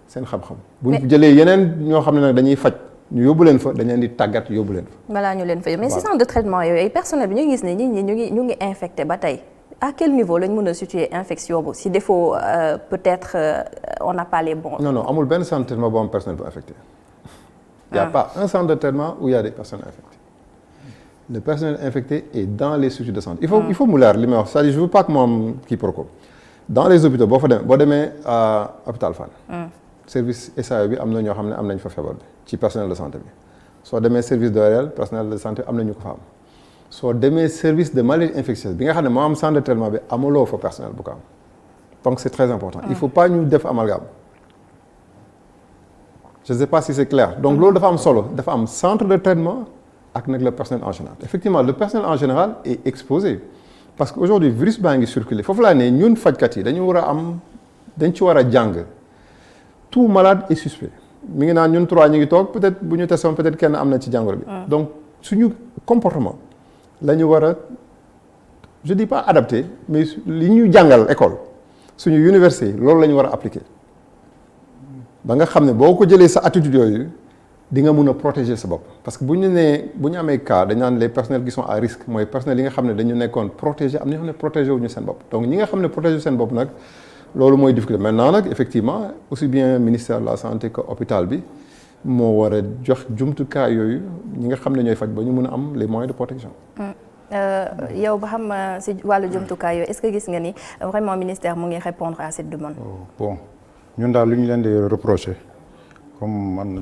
xam-xam. bu ñu jëlee yeneen ñoo xam ne nag dañuy faj ñu yóbbu leen fa dañ leen di tàggat yóbbu leen fa. balaa ñu leen fa mais si centre de traitement yooyu ay personnel bi ñu gis ne nit ñi ñu ngi infecté ba tey. À quel niveau lañ mën a situer infection bu si défaut peut-être on n'a pas les bons. non amul benn centre de traitement bu am personnel bu infecté. Il y a pas un centre de traitement où il y a des personnes infectées. Le personnel infecté est dans les structures de santé. Il faut mu leer li may wax c'est-à-dire je veux pas que mu am kii proko dans les hôpitaux boo demee hôpital Fann. service SAE bi am na ñoo xam ne am nañ fa feebar bi ci personnel de santé bi soo demee service d'ORL personnel de santé am na ñu ko fa am. soo demee service de maladie infectieuse bi nga xam ne moo am centre de traitement bi amuloo fa personnel bu ko am donc c'est très important il faut pas ñu def amalgame je ne sais pas si c'est clair donc loolu dafa am solo dafa am centre de traitement ak nag le personnel en général effectivement le personnel en général est exposé parce que aujourd'hui virus baa ngi circuler foofu laa ne ñun fajkat yi dañ ci war a jàng tout malade est suspect mi ngi naan ñun 3 ñu ngi toog peut-être bu ñu testoon peut-être kenn am na ci jàngoro bi donc suñu comportement la ñu war a je dis pas adapté mais li ñu jàngal école suñu université loolu la ñu war a appliquer ba nga xam ne boo ko jëlee sa attitude yooyu di nga mun a protéger sa bopp parce que bu ñu amee cas dañ naan les personnels qui sont à risque mooy personnels yi nga xam ne dañu nekkoon protégé am na ñoo xam ne protégé wuñu seen bopp donc ñi nga xam ne protégé seen bopp nag loolu mooy difficulté maintenant nag effectivement aussi bien ministère de la santé que hôpital bi moo war a jox jumtukaay yooyu ñi nga xam ne ñooy faj ba ñu mën a am les moyens de protection. yow ba xam si wàllu jumtukaay yooyu est-ce que gis nga ni vraiment ministère mu ngi répondre à cette demande. Bon ñun daal lu ñu leen di reprocher comme man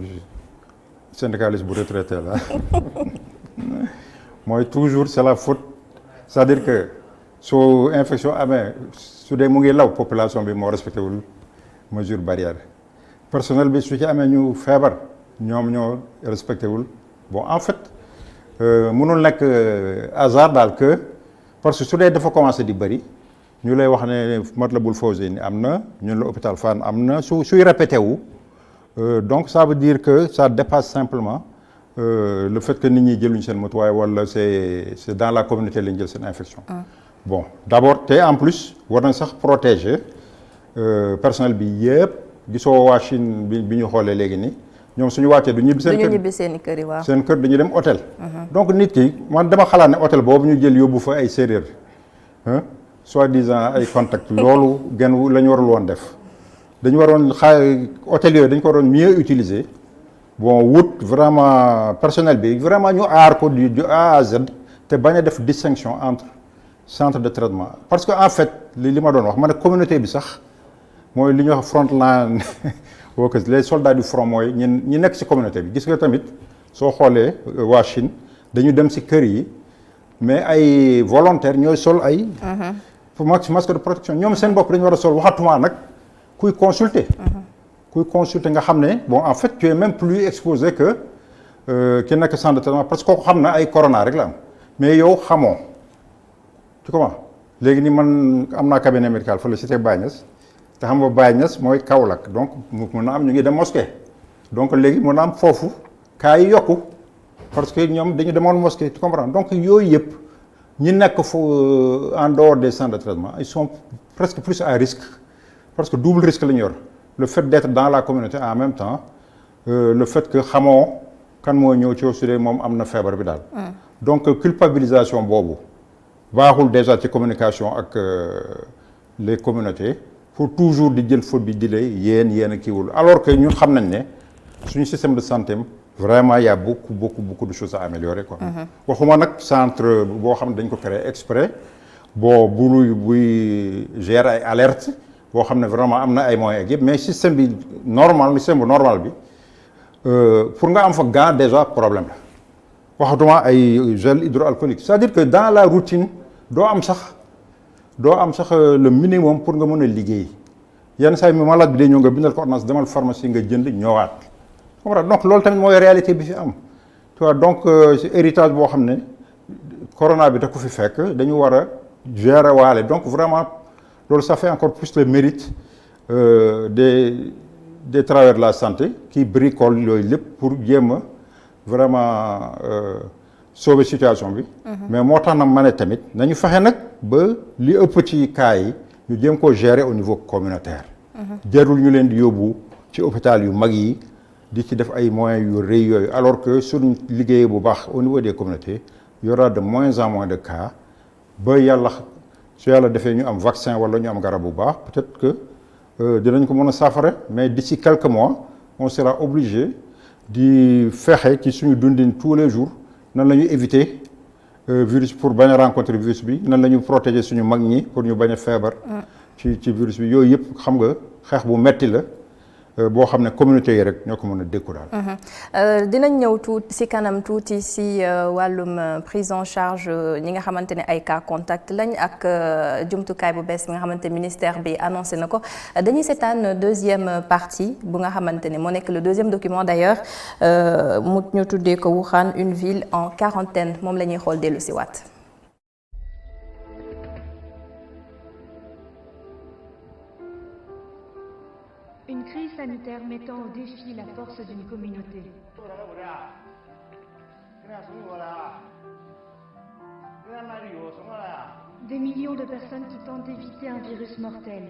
syndicaliste bu retraité la mooy toujours c'est la faute c'est-à-dire que soo infection amee su dee mu ngi law population bi moo respecté wul mesure barrière personnel bi su ci amee ñu feebar ñoom ñoo respecté wul bon en fait mënul nekk hasard daal que parce que su dee dafa commencé di bëri ñu lay wax ne Matlaboul Fawzeyni am na ñun la hôpital Fann am na suy répété wu donc ça veut dire que ça dépasse simplement le fait que nit ñi jëluñ seen matuwaay wala c'est dans la communauté lañ jël seen infection. Bon d'abord te en plus war nañ sax protéger personnel bi yëpp gisoo waa Chine bi ñu xoolee léegi nii ñoom suñu wàccee du ñibbi seen kër yi waaw seen kër dañuy dem hôtel. donc nit ki man dama xalaat ne hôtel boobu ñu jël yóbbu fa ay séeréer soi-disant ay contact loolu genn la ñu warul woon def dañu waroon hôtel yooyu dañ ko waroon mieux utiliser bon wut vraiment personnel bi vraiment ñu aar ko du A à Z te bañ a def distinction entre centre de traitement parce que en fait li ma doon wax ma ne communauté bi sax mooy li ñuy wax frontline workers les soldats du front mooy ñi nekk ci communauté bi gis nga tamit soo xoolee waa Chine dañu dem ci kër yi mais ay volontaires ñooy sol ay masque de protection ñoom seen bopp dañu war a sol waxatuma nag kuy consulter nga xam ne bon en fait tu es même plus exposé que ki nekk centre de traitement parce que kooku xam na ay corona rek la am mais yow xamoo tu comprends léegi ni man am naa cabinet médical fa la cité Baye Niass te xam nga Baye Niass mooy Kaolack donc mun na am ñu ngi dem mosquée donc léegi mun na am foofu cas yi yokku parce que ñoom dañu demoon mosquée tu comprends donc yooyu yëpp ñi nekk en dehors des centres de traitement ils sont presque plus à risque parce que double risque la ñu yor le fait d'être dans la communauté en même temps le fait que xamoo kan moo ñëw ci su dee moom am na feebar bi daal. donc culpabilisation boobu baaxul déjà ci communication ak les communautés pour toujours di jël faute bi di lay yéen a kiiwul alors que ñun xam nañ ne suñu système de santé vraiment y a beaucoup de choses à améliorer quoi. waxuma nag centre boo xam ne dañ ko créer exprès buy gérer ay alerte boo xam ne vraiment am na ay moyens yëpp mais système bu normal bi pour nga am fa gant déjà problème la waxatuma ay gel hydroalcoolique c'est-à-dire que dans la routine doo am sax le minimum pour nga mën a liggéey yenn saa yi malade bi day ñëw nga bindal ko ordonnance demal pharmacie nga jënd ñëwaat donc loolu tamit mooy réalité bi fi am tu vois donc héritage boo xam ne corona bi da ko fi fekk dañu war a gérer waale donc vraiment loolu ça fait encore plus le mérite des travailleurs de la santé qui bricolent yooyu lépp pour jéem a vraiment sauver situation bi. mais moo tax nag ma ne tamit nañu fexe nag ba li ëpp ci cas yi ñu jéem koo gérer au niveau communautaire. jarul ñu leen di yóbbu ci hôpital yu mag yi di ci def ay moyens yu rëy yooyu alors que suñu liggéeyee bu baax au niveau des communautés y aura de moins en moins de cas ba yàlla su yàlla defee ñu am vaccin wala ñu am garab bu baax peut-être que dinañ ko mën a saafara mais d'ici quelques mois on sera obligé di fexe ci suñu dundin tous les jours nan la ñuy éviter virus pour bañ a rencontrer virus bi nan la ñu protéger suñu mag ñi pour ñu bañ a feebar. ci virus bi yooyu yëpp xam nga xeex bu metti la boo xam ne communauté yi rek ñoo ko mën a dékku daal. dinañ ñëw si kanam tuuti si wàllum prise en charge ñi nga xamante ne ay cas contact lañ ak jumtukaay bu bees bi nga xamante ministère bi annoncé na ko dañuy seetaan deuxième partie bu nga xamante ne moo nekk le deuxième document d'ailleurs ñu tuddee ko Wuhan une ville en quarantaine moom la ñuy xool dellu si waat. Une crise sanitaire mettant au défi la force d'une communauté. Des millions de personnes qui tentent d'éviter un virus mortel.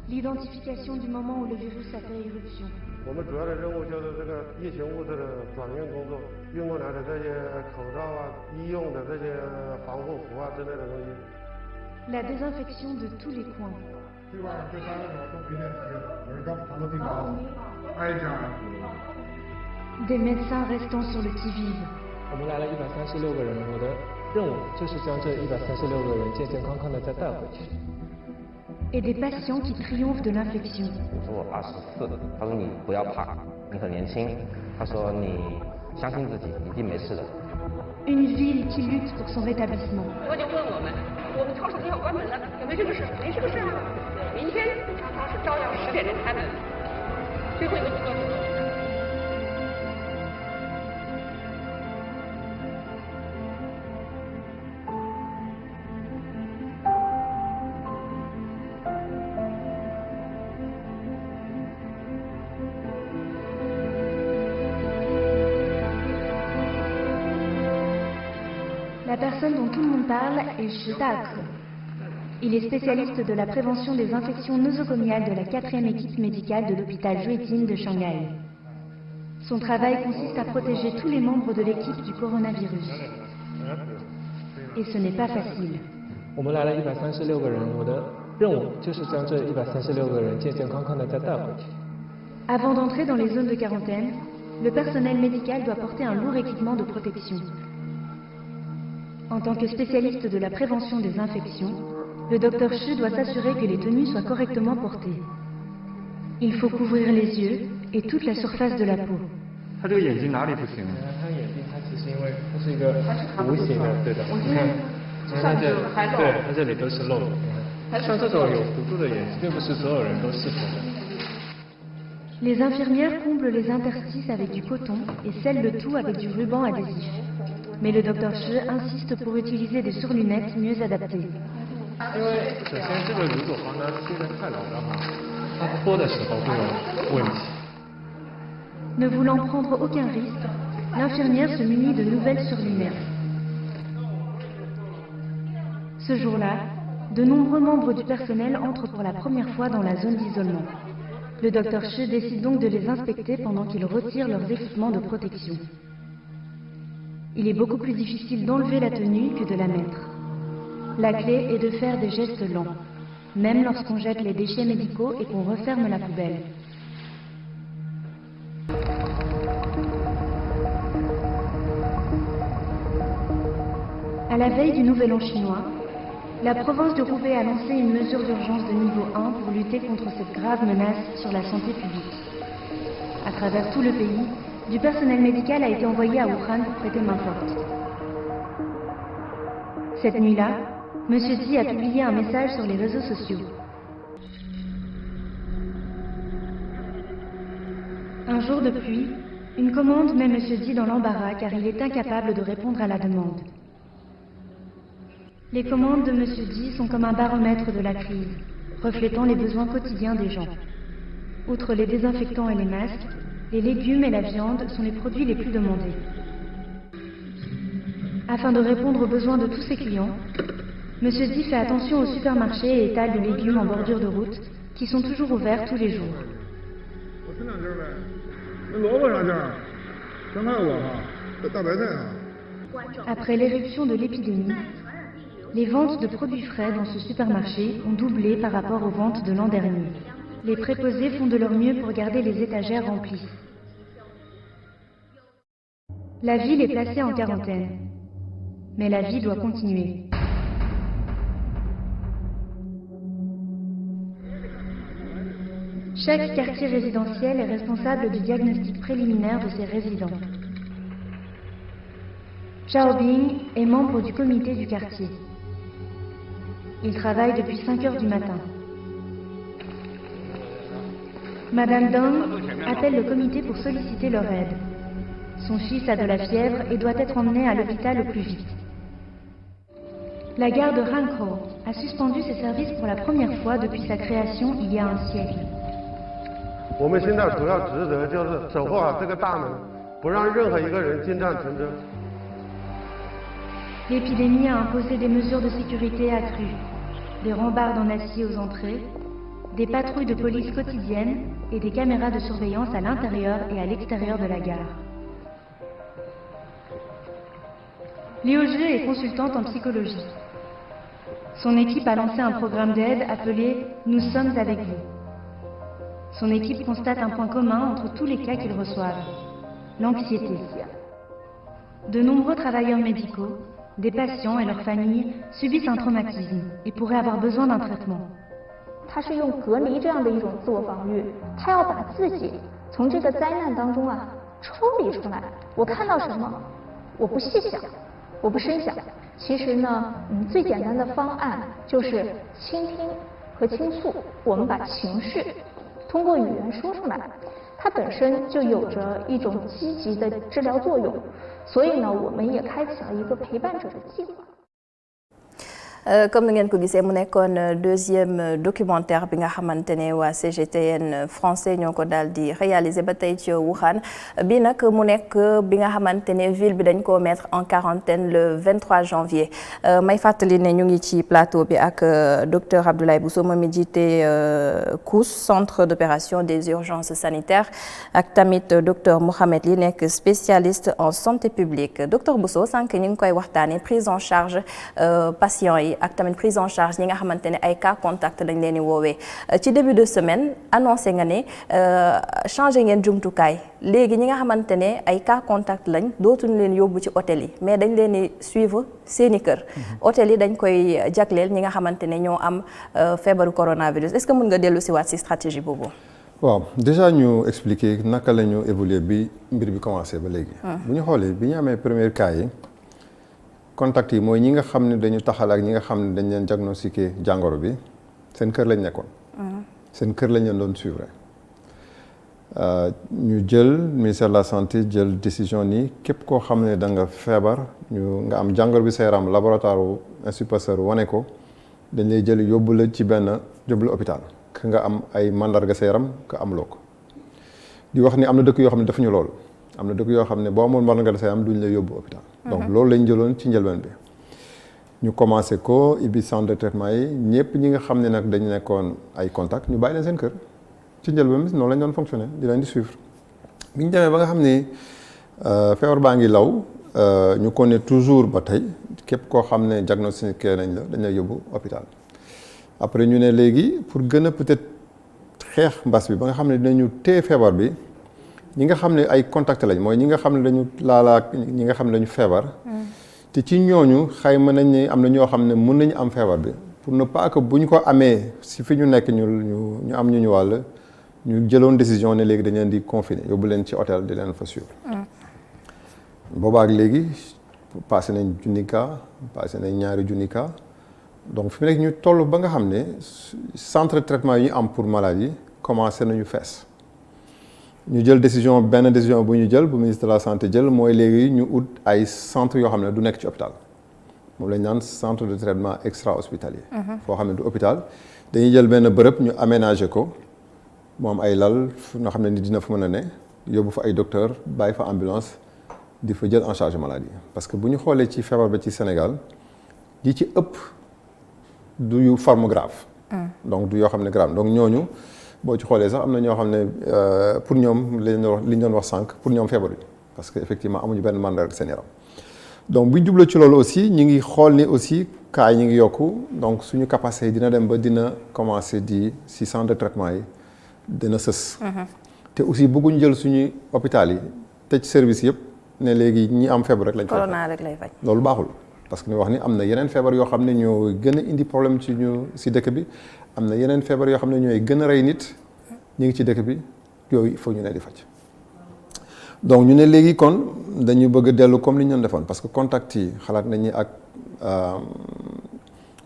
L'identification du moment où le virus a fait irruption. 我们主要的任务就是这个疫情物资的转运工作，运过来的这些口罩啊、医用的这些防护服啊之类的东西， La désinfection de tous les coins. Des médecins restant sur le qui-vive. 我们来了136个人，我的任务就是将这136个人健健康康的再带回去。 Et des patients qui triomphent de l'infection. 我说我84，他说你不要怕，你很年轻，他说你相信自己，一定没事的。 Une ville qui lutte pour son rétablissement. 我就问我们超市都要关门了，有没有这个事？没这个事啊。明天这家超市照样10点钟开门。最后一个告诉我。 La personne dont tout le monde parle est Shi Dake. Il est spécialiste de la prévention des infections nosocomiales de la 4e équipe médicale de l'hôpital Jueting de Shanghai. Son travail consiste à protéger tous les membres de l'équipe du coronavirus. Et ce n'est pas facile. 我们来了136个人，我的任务就是将这136个人健健康康的再带回去。 Avant d'entrer dans les zones de quarantaine, le personnel médical doit porter un lourd équipement de protection. En tant que spécialiste de la prévention des infections, le Dr Shi doit s'assurer que les tenues soient correctement portées. Il faut couvrir les yeux et toute la surface de la peau. 他这个眼睛哪里不行？他眼睛，他其实因为它是一个弧形的，对的。你看，它这对，它这里都是漏的。像这种有弧度的眼睛，并不是所有人都适合的。 Les infirmières comblent les interstices avec du coton et scellent le tout avec du ruban adhésif. Mais le Dr Shi insiste pour utiliser des surlunettes mieux adaptées. 因为首先这个如果帮它贴得太牢的话，它脱的时候会有问题。 Ne voulant prendre aucun risque, l'infirmière se munit de nouvelles surlunettes. Ce jour-là, de nombreux membres du personnel entrent pour la première fois dans la zone d'isolement. Le Dr Shi décide donc de les inspecter pendant qu'ils retirent leurs équipements de protection. Il est beaucoup plus difficile d'enlever la tenue que de la mettre. La clé est de faire des gestes lents, même lorsqu'on jette les déchets médicaux et qu'on referme la poubelle. À la veille du Nouvel An chinois, la province de Roubaix a lancé une mesure d'urgence de niveau 1 pour lutter contre cette grave menace sur la santé publique. À travers tout le pays, du personnel médical a été envoyé à Wuhan pour prêter main forte. Cette nuit-là, M. Di a publié un message sur les réseaux sociaux. Un jour de pluie, une commande met M. Di dans l'embarras car il est incapable de répondre à la demande. Les commandes de M. Di sont comme un baromètre de la crise, reflétant les besoins quotidiens des gens. Outre les désinfectants et les masques, les légumes et la viande sont les produits les plus demandés. Afin de répondre aux besoins de tous ses clients, M. Di fait attention aux supermarchés et étals de légumes en bordure de route, qui sont toujours ouverts tous les jours. Après l'éruption de l'épidémie, les ventes de produits frais dans ce supermarché ont doublé par rapport aux ventes de l'an dernier. Les préposés font de leur mieux pour garder les étagères remplies. La ville est placée en quarantaine, mais la vie doit continuer. Chaque quartier résidentiel est responsable du diagnostic préliminaire de ses résidents. Zhao Bing est membre du comité du quartier. Il travaille depuis 5 heures du matin. Madame Dong appelle le comité pour solliciter leur aide. Son fils a de la fièvre et doit être emmené à l'hôpital au plus vite. La gare de Hankou a suspendu ses services pour la première fois depuis sa création il y a un siècle. 我们现在主要职责就是守护好这个大门，不让任何一个人进站停车。 L'épidémie a imposé des mesures de sécurité accrues, des rambardes en acier aux entrées, des patrouilles de police quotidiennes et des caméras de surveillance à l'intérieur et à l'extérieur de la gare. Liu Zhi est consultante en psychologie. Son équipe a lancé un programme d'aide appelé « Nous sommes avec vous ». Son équipe constate un point commun entre tous les cas qu'ils reçoivent, l'anxiété. De nombreux travailleurs médicaux, des patients et leurs familles subissent un traumatisme et pourraient avoir besoin d'un traitement. 他是用隔离这样的一种自我防御，他要把自己从这个灾难当中抽离出来。我看到什么，我不细想，我不深想。其实呢，最简单的方案就是倾听和倾诉。我们把情绪通过语言说出来，它本身就有着一种积极的治疗作用。所以呢，我们也开启了一个陪伴者的计划。comme ni ngeen ko gisee mu nekkoon deuxième documentaire bi nga xamante ne waa CGTN français ñoo ko daal di réaliser ba tey ci Wuhan bi nag mu nekk bi nga xamante ne ville bi dañ koo mettre en quarantaine le 23 janvier may fàttali ne ñu ngi ci plateau bi ak docteur Abdoulaye Bousso moom mi jiite COUS centre d'opération des urgences sanitaires ak tamit docteur Mohamed Li nekk spécialiste en santé publique docteur Bousso sànq ñu ngi koy waxtaanee prise en charge patients yi ak tamit prise en charge ñi nga xamante ne ay cas contact lañ leen di woowee ci début de semaine annoncé nga ne changé ngeen jumtukaay léegi ñi nga xamante ne ay cas contact lañ dootuñu leen yóbbu ci hôtel yi mais dañ leen di suivre seeni kër hôtel yi dañ koy jagleel ñi nga xamante ne ñoo am feebaru coronavirus est-ce que mën nga dellu si waat si stratégie boobu. waaw déjà ñu expliquer naka la ñu évoluer bi mbir bi commencé ba léegi. bu ñu xoolee bi ñu amee premier cas yi. contact yi mooy ñi nga xam ne dañu taxal ak ñi nga xam ne dañ leen diagnostiqué jàngoro bi seen kër lañ nekkoon. seen kër lañ leen doon suivre. ñu jël ministère de la santé jël décision ni képp koo xam ne da nga feebar nga am jàngoro bi sa yaram laboratoire wu Institut Pasteur wane ko dañ lay jël yóbbu la ci benn yóbbu la hôpital ka nga am ay mandarga sa yaram ka amuloo ko. di wax ni am na dëkk yoo xam ne defuñu loolu. am na dëkk yoo xam ne boo amoon mandarga sa yaram duñ la yóbbu hôpital. donc loolu lañ jëloon ci njëlbeen bi. ñu commencé ko ibi centre de traitement yi ñëpp ñi nga xam ne nag dañu nekkoon ay contact ñu bàyyi leen seen kër ci njëlbeen bi noonu lañ doon fonctionner di leen di suivre. bi ñu demee ba nga xam ne feebar baa ngi law ñu connaît toujours ba tey képp koo xam ne diagnostiqué nañ la dañ lay yóbbu hôpital. après ñu ne léegi pour gën a peut-être xeex mbas bi ba nga xam ne dinañu téye feebar bi. ñi nga xam ne ay contact lañ mooy ñi nga xam ne dañu laalaak ñi nga xam ne dañu feebar. te ci ñooñu xayma nañ ne am na ñoo xam ne mën nañu am feebar bi pour ne pas que bu ñu ko amee si fi ñu nekk ñu am ñu wàll ñu jëloon décision ne léegi dañ leen di confiner yóbbu leen ci hôtel di leen fa suivre. boobaak léegi passé nañ junni cas passé nañ ñaari junni cas donc fi mu nekk ñu toll ba nga xam ne centre de traitement yi ñu am pour maladie commencé nañu fees. ñu jël benn décision bu ñu jël bu ministre de la santé jël mooy léegi ñu ut ay centre yoo xam ne du nekk ci hôpital moom lañ naan centre de traitement extra hospitalier. foo xam ne du hôpital dañuy jël benn bërëb ñu aménager ko mu am ay lal nga xam ne nit dina fa mën a ne yóbbu fa ay docteur bàyyi fa ambulance di fa jël en charge maladie parce que bu ñu xoolee ci feebar ba ci Sénégal yi ci ëpp du yu forme grave. donc du yoo xam ne grave donc ñooñu. boo ci xoolee sax am na ñoo xam ne pour ñoom li ñu doon wax sànq pour ñoom feebar bi parce que effectivement amuñu benn mandarga seen yaram donc bu ñu jubloo ci loolu aussi ñu ngi xool ni aussi cas yi ñu ngi yokku donc suñu capacité dina dem ba dina commencer di si centre de traitement yi dina sës. te aussi bëgguñ jël suñu hôpital yi tëj service yëpp ne léegi ñi am feebar rek lañ fay. corona rek lay faj. loolu baaxul parce que ñu wax ni am na yeneen feebar yoo xam ne ñoo gën a indi problème ci ñu si dëkk bi. am na yeneen feebar yoo xam ne ñooy gën a rey nit ñu ngi ci dëkk bi yooyu il faut ñu ne di faj donc ñu ne léegi kon dañu bëgg a dellu comme li ñu doon defoon parce que contact yi xalaat nañu ak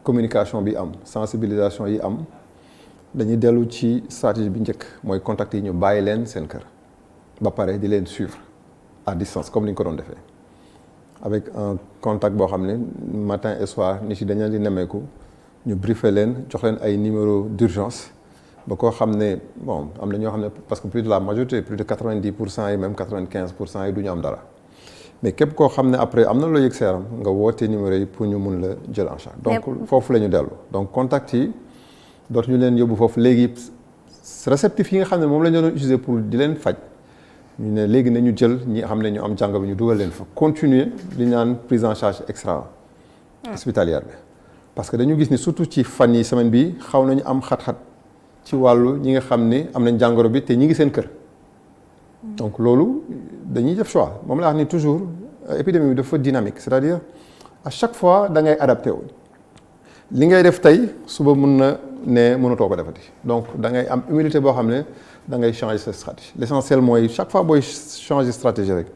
communication bi am sensibilisation yi am dañuy dellu ci stratégie bi njëkk mooy contact yi ñu bàyyi leen seen kër ba pare di leen suivre à distance comme ni ñu ko doon defee avec un contact boo xam ne matin et soir nit yi dañu leen di nemmeeku. ñu briefé leen jox leen ay numéro d'urgence ba koo xam ne bon am na ñoo xam ne parce que plus de la majorité plus de 90% yi même 95% yi du ñu am dara mais képp koo xam ne après am na loo yëg seeram nga woote numéro yi pour ñu mun la jël en charge. donc foofu la ñu dellu donc contact yi dootuñu leen yóbbu foofu léegi réceptif yi nga xam ne moom la ñu doon utiliser pour di leen faj ñu ne léegi nañu jël ñi xam ne ñu am jàngoro bi ñu dugal leen fa continuer li ñu naan prise en charge extra hospitalière bi. parce que dañu gis ni surtout ci fan yi semaine bi xaw nañu am xat-xat ci wàllu ñi nga xam ne am nañ jàngoro bi te ñi ngi seen kër donc loolu dañuy def choix moom la wax ni toujours épidémie bi dafa dynamique c'est-à-dire à chaque fois da ngay adapté wu li ngay def tey suba mun na ne mënatoo ko defati donc da ngay am humilité boo xam ne da ngay changer sa stratégie l'essentiel mooy chaque fois booy changer stratégie rek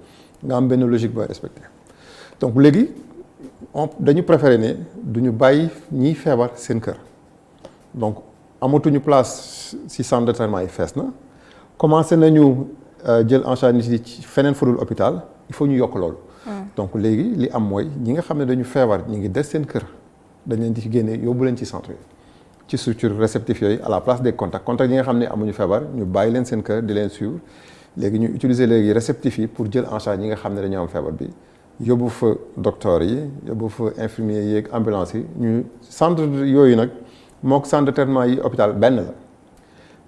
nga am benn logique booy respecté donc léegi dañu préféré ne duñu bàyyi ñiy feebar seen kër donc amatuñu place ci centre de traitement yi fees na commencé nañu jël en charge nit yi ci feneen fudul hôpital il faut ñu yokk loolu donc léegi li am mooy ñi nga xam ne dañu feebar ñi ngi des seen kër dañ leen di ci génne yóbbu leen ci centre yi ci structure réceptif yooyu à la place des contacts yi nga xam ne amuñu feebar ñu bàyyi leen seen kër di leen suivre léegi ñu utiliser léegi réceptif yi pour jël en charge ñi nga xam ne dañoo am feebar bi yóbbu fa docteur yi yóbbu fa infirmier yi ak ambulance yi ñu centre yooyu nag mook centre de traitement yi hôpital benn la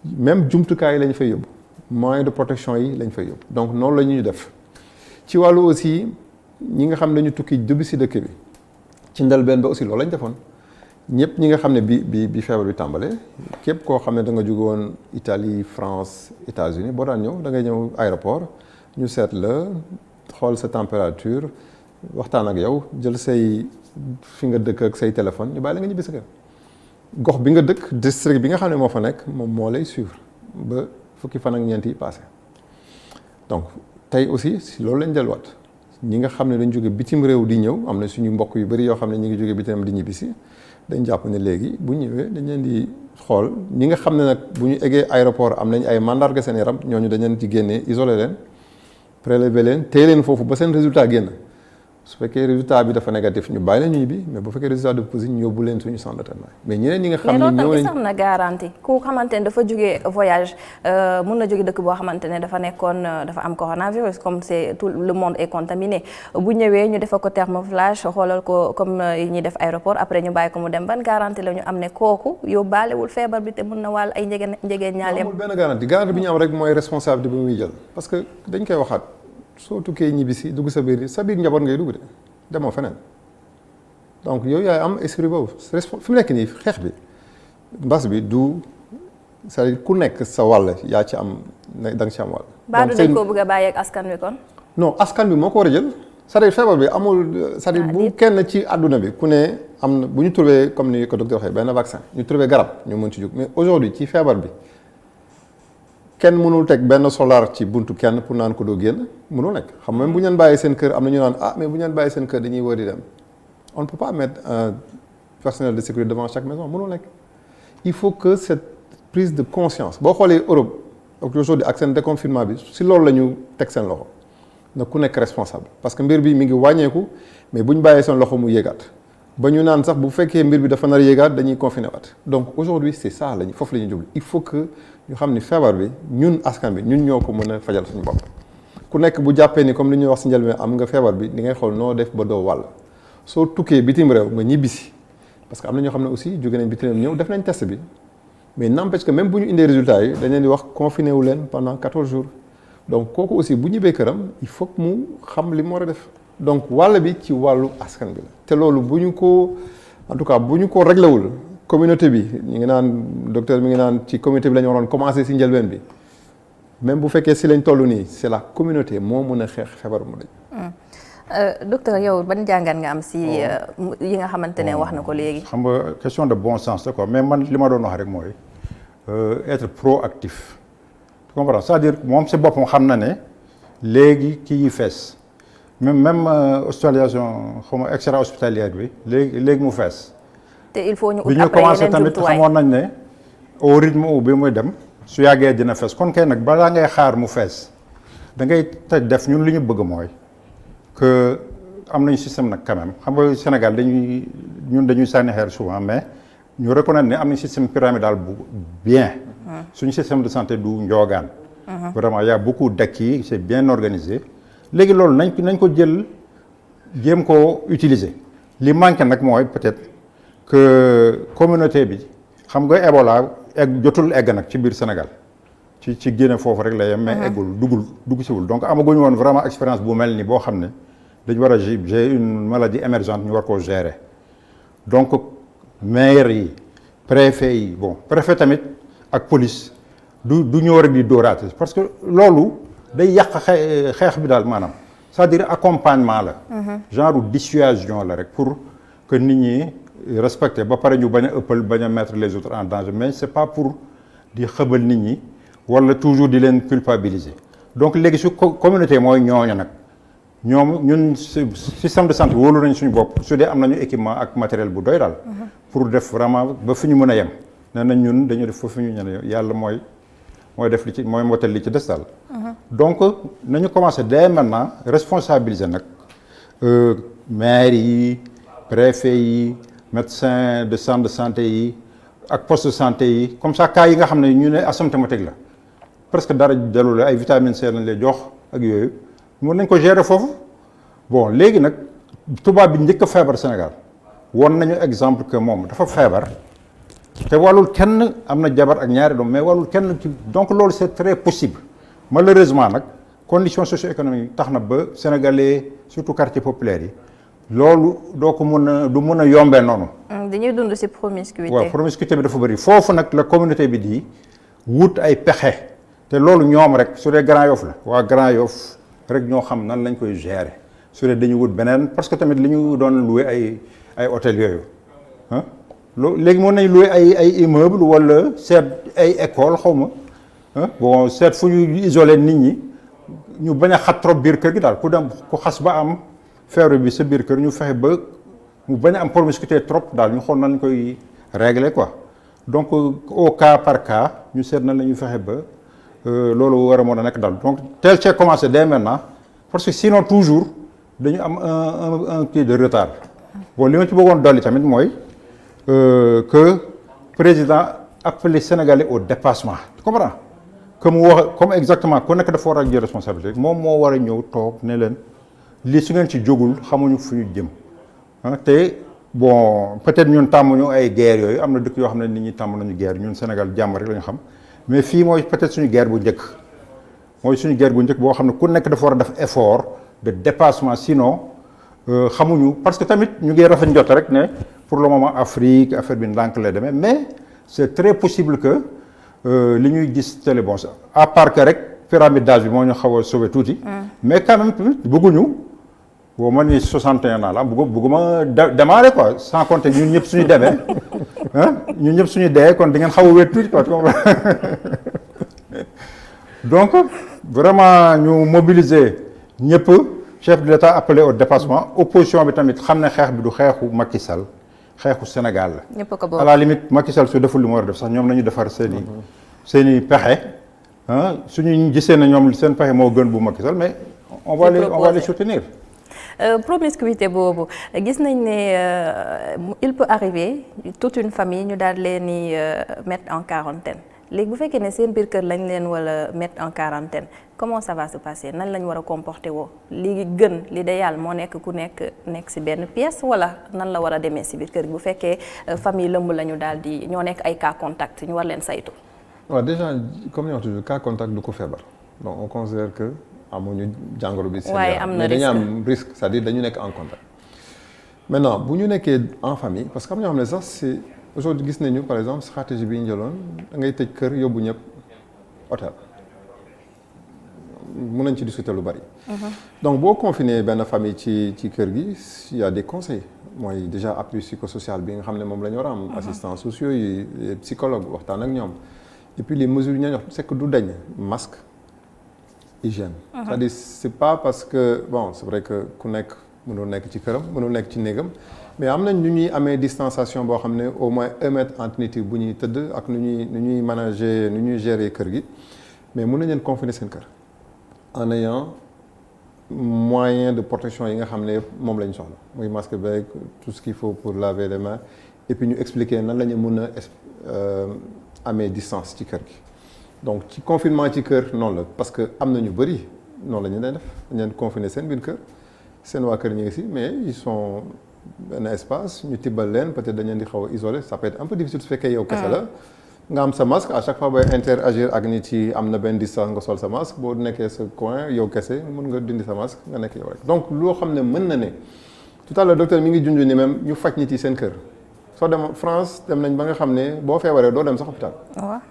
même jumtukaay yi lañ fay yóbbu moyen de protection yi lañ fay yóbbu donc noonu la ñuy def ci wàllu aussi ñi nga xam ne dañu tukki dubbi si dëkk bi ci njëlbeen ba aussi loolu lañ defoon ñëpp ñi nga xam ne bi feebar bi tàmbale képp koo xam ne da nga jóge woon Italie France États-Unis boo daan ñëw da ngay ñëw aéroport ñu seet la xool sa température waxtaan ak yow jël say fi nga dëkk ak say téléphone ñu bàyyi la nga ñibbi sa kër gox bi nga dëkk district bi nga xam ne moo fa nekk moom moo lay suivre ba fukki fan ak ñeent yi passé donc tey aussi si loolu lañ delluwaat ñi nga xam ne dañ jóge bitim réew di ñëw am na suñu mbokk yu bëri yoo xam ne ñi ngi jóge bitim di ñibbisi dañ jàpp ne léegi bu ñëwee dañ leen di xool ñi nga xam ne nag bu ñu eggee aéroport am nañ ay mandarga seen yaram ñooñu dañ leen ci génnee isolé leen prélever leen téye leen foofu ba seen résultat génn su fekkee résultat bi dafa négatif ñu bàyyi leen ñu ñibbi mais bu fekkee résultat de positif ñu yóbbu leen suñu centre de traitement mais ñeneen ñi nga xam ne ñëw nañ am na garantie ku xamante ne dafa jógee voyage mun na jóge dëkk boo xamante ne dafa nekkoon dafa am coronavirus comme c'est tout le monde est contaminé bu ñëwee ñu defa ko thermoflash xoolal ko comme yi ñuy def aéroport après ñu bàyyi ko mu dem ban garantie la ñu am ne kooku yóbbaalewul feebar bi te mun na wàll ay njegeen ñaaleem amul benn garantie bi ñu am rek mooy responsabilité bi muy jël parce que dañ koy waxaat soo tukkee ñibbisi dugg sa biir njaboot ngay dugg de demoo feneen donc yow yaay am esprit boobu fi mu nekk nii xeex bi mbas bi du c'est-à-dire ku nekk sa wàll yaa ci am da nga ci am wàll. baadu dañ koo bëgg a bàyyi ak askan wi kon. non askan bi moo ko war a jël c'est-à-dire feebar bi amul c'est-à-dire bu kenn ci àdduna bi ku ne am na bu ñu trouvé comme ni ko docteur waxee benn vaccin ñu trouvé garab ñu mën ci jóg mais aujourd'hui ci feebar bi. kenn mënul teg benn solar ci buntu kenn pour naan ko doo génn mënul nekk xam même bu ñu leen bàyyi seen kër am na ñu naan mais bu ñu leen bàyyi seen kër dañuy wër di dem on ne peut pas mettre un personnel de sécurité devant chaque maison mënul nekk il faut que cette prise de conscience boo xoolee Europe aujourd'hui ak seen déconfinement bi si loolu la ñu teg seen loxo na ku nekk responsable parce que mbir bi mi ngi wàññeeku mais bu ñu bàyyee seen loxo mu yéegaat ba ñu naan sax bu fekkee mbir bi dafa nar a yéegaat dañuy confiné waat donc aujourd'hui c'est ça lañu foofu la ñuy jublu il faut que ñu xam ni feebar bi ñun askan bi ñun ñoo ko mën a fajal suñu bopp ku nekk bu jàppee ni comme li ñuy wax si njëlbeen am nga feebar bi di ngay xool noo def ba doo wàll soo tukkee bitim réew nga ñibbisi parce que am na ñoo xam ne aussi jóge nañ bitim réew ñëw def nañ test bi mais n'empêche que même bu ñu indee résultat yi dañ leen di wax confiné wu leen pendant 14 jours donc kooku aussi bu ñibbee këram il faut que mu xam li mu war a def donc wàll bi ci wàllu askan bi la te loolu bu ñu ko en tout cas bu ñu ko réglé wul communauté bi ñu ngi naan docteur mi ngi naan ci communauté bi la ñu waroon commencé si njëlbeen bi même bu fekkee si lañ toll nii c'est la communauté moo mën a xeex feebar mu dañ. docteur yow ban jàngat nga am si yi nga xamante ne wax na ko léegi. xam nga question de bon sens la quoi mais man li ma doon wax rek mooy être proactif tu comprends c'est-à-dire moom si boppam xam na ne léegi kii yi fees même hospitalisation xaw ma extra hospitalière bi léegi mu fees. te il faut ñu bi ñu commencé tamit xamoon nañ ne au rythme bi muy dem su yàggee dina fees kon kay nag balaa ngay xaar mu fees da ngay taj def ñun li ñu bëgg mooy que am nañu système nag quand même xam nga Sénégal dañuy sànni xeer souvent mais ñu reconnaître ne am nañu système pyramidal bu bien. suñu système de santé du njoogaan. vraiment y a beaucoup d'acquis c'est bien organisé. léegi loolu nañ ko jël jéem koo utiliser li manqué nag mooy peut-être. que communauté bi xam nga Ebola jotul egg nag ci biir Sénégal ci Guinée foofu rek la yem mais eggul dugg siwul donc amaguñu woon vraiment expérience bu mel ni boo xam ne dañu war a gérer une maladie émergente ñu war koo gérer donc maire yi préfet yi bon préfet tamit ak police du ñëw rek di dóoraate parce que loolu day yàq xeex bi daal maanaam c'est-à-dire accompagnement la genre dissuasion la rek pour que nit ñi respecter ba pare ñu bañ a ëppal bañ a mettre les autres en danger mais c'est pas pour di xëbal nit ñi wala toujours di leen culpabiliser donc léegi su communauté mooy ñooñu nag ñun système de santé wóolu nañ suñu bopp su dee am nañu équipement ak matériel bu doy daal pour def vraiment ba fi ñu mën a yem nee nañ ñun dañu def foofu ñu ñene yàlla mooy def li ci mooy motal li ci des daal donc nañu commencé dès maintenant responsabiliser nag maire yi préfet yi médecin de centre de santé yi ak poste de santé yi comme ça cas yi nga xam ne ñu ne asymptomatique la presque dara dellu la ay vitamine C lañ lay jox ak yooyu mën nañ ko gérer foofu bon léegi nag tubaab bi njëkk a feebar Sénégal won nañu exemple que moom dafa feebar te wàllul kenn am na jabar ak ñaari doom mais wàllul kenn donc loolu c'est très possible malheureusement nag conditions socio-économiques tax na ba sénégalais surtout quartier populaire yi loolu doo ko mën a du mën a yombee noonu. dañuy dund ci promiscuité. waaw promiscuité bi dafa bëri foofu nag la communauté bi di wut ay pexe te loolu ñoom rek su dee Grand Yoff la waa Grand Yoff rek ñoo xam nan lañ koy gérer su dee dañu wut beneen parce que tamit li ñu doon loué ay hôtel yooyu ah léegi mën nañ loué ay immeuble wala seet ay école xaw ma bon seet fu ñu isolé nit ñi ñu bañ a xat trop biir kër gi daal ku dem ku xas ba am feebar bi sa biir kër ñu fexe ba mu bañ a am promiscuité trop daal ñu xool nan lañ koy régler quoi donc au cas par cas ñu seet nan la ñuy fexe ba loolu war a mën a nekk daal donc tel cee commencé dès maintenant parce que sinon toujours dañu am un kii de retard bon li ma ci bëggoon dolli tamit mooy que président appelé Sénégalais au dépassement tu comprends que mu wax comme exactement ku nekk dafa war a jël responsabilité moom moo war a ñëw toog ne leen lii su ngeen ci jógul xamuñu fu ñu jëm te bon peut-être ñun tàmmuñu ay guerre yooyu am na dëkk yoo xam ne nit ñi tàmm nañu guerre ñun Sénégal jàmm rek la ñu xam mais fii mooy peut-être suñu guerre bu njëkk mooy suñu guerre bu njëkk boo xam ne ku nekk dafa war a def effort de dépassement sinon xamuñu parce que tamit ñu ngi rafet njot rek ne pour le moment Afrique affaire bi ndànk lay demee mais c'est très possible que li ñuy gis télé bon à part que rek pyramide d'âge bi moo ñu xaw a sauvé tuuti mais quand même tamit bëgguñu boo man ni 61 ans la am bëgguma démarrer quoi sans compter ñun ñëpp suñu demee ñun ñëpp suñu dee kon di ngeen xaw a wéet tuuti quoi donc vraiment ñu mobiliser ñëpp chef de l'État appelé au dépassement opposition bi tamit xam ne xeex bi du xeexu Macky Sall xeexu Sénégal la. ñëpp ko bokk à la limite Macky Sall su deful li mu war a def sax ñoom nañu defar seen i pexe suñu gisee ne ñoom seen pexe moo gën bu Macky Sall mais on va les soutenir. Promiscuité boobu gis nañ ne il peut arriver toute une famille ñu daal leen di mettre en quarantaine léegi bu fekkee ne seen biir kër lañ leen wala mettre en quarantaine comment ça va se passer nan lañ war a comporter woo li gën l'idéal moo nekk ku nekk ci benn pièce wala nan la war a demee ci biir kër gi bu fekkee famille lëmb la ñu daal di ñoo nekk ay cas contact ñu war leen saytu. waaw déjà comme ni wax toujours cas contact du ko feebar donc on considère que amuñu jàngoro bi. waaye am na mais dañu am risque c'est-à-dire dañu nekk en contact. maintenant bu ñu nekkee en famille parce que am na ñoo xam ne sax c'est aujourd'hui gis nañu par exemple stratégie bi ñu jëloon da ngay tëj kër yóbbu ñëpp hôtel mën nañ ci discuter lu bari. donc boo confiné benn famille ci kër gi il y a des conseils mooy déjà appui psychosocial bi nga xam ne moom la ñu war a am. assistants sociaux yi psychologue waxtaan ak ñoom et puis les mesures yi ñu wax c'est que du dañ masque. hygiène. C'est-à-dire c'est pas parce que bon c'est vrai que ku nekk mënul nekk ci këram mënul nekk ci néegam mais am nañ ñu ñuy amee distanciation boo xam ne au moins 1 mètre entre nit yi bu ñuy tëdd ak nu ñuy manager nu ñuy gérer kër gi mais mën nañ leen confiner seen kër en ayant moyen de protection yi nga xam ne yëpp moom la ñu soxla muy masque beeg tout ce qu'il faut pour laver les mains et puis ñu expliquer nan la ñu mën a amee distance ci kër gi. donc ci confinement ci kër noonu la parce que am na ñu bëri noonu la ñu def dañ leen confiner seen biir kër seen waa kër ñu ngi si mais ils sont benn espace ñu tibbal leen peut-être dañ leen di xaw a isolé ça peut être un peu difficile su fekkee yow kese la nga am sa masque à chaque fois booy interagir ak nit yi am na benn distance nga sol sa masque boo nekkee sa coin yow kese mën nga dindi sa masque nga nekk yow rek donc loo xam ne mën na ne tout à l'heure docteur mi ngi junj ni même ñu faj nit yi seen kër soo dem France dem nañ ba nga xam ne boo feebaree doo dem sax hôpital.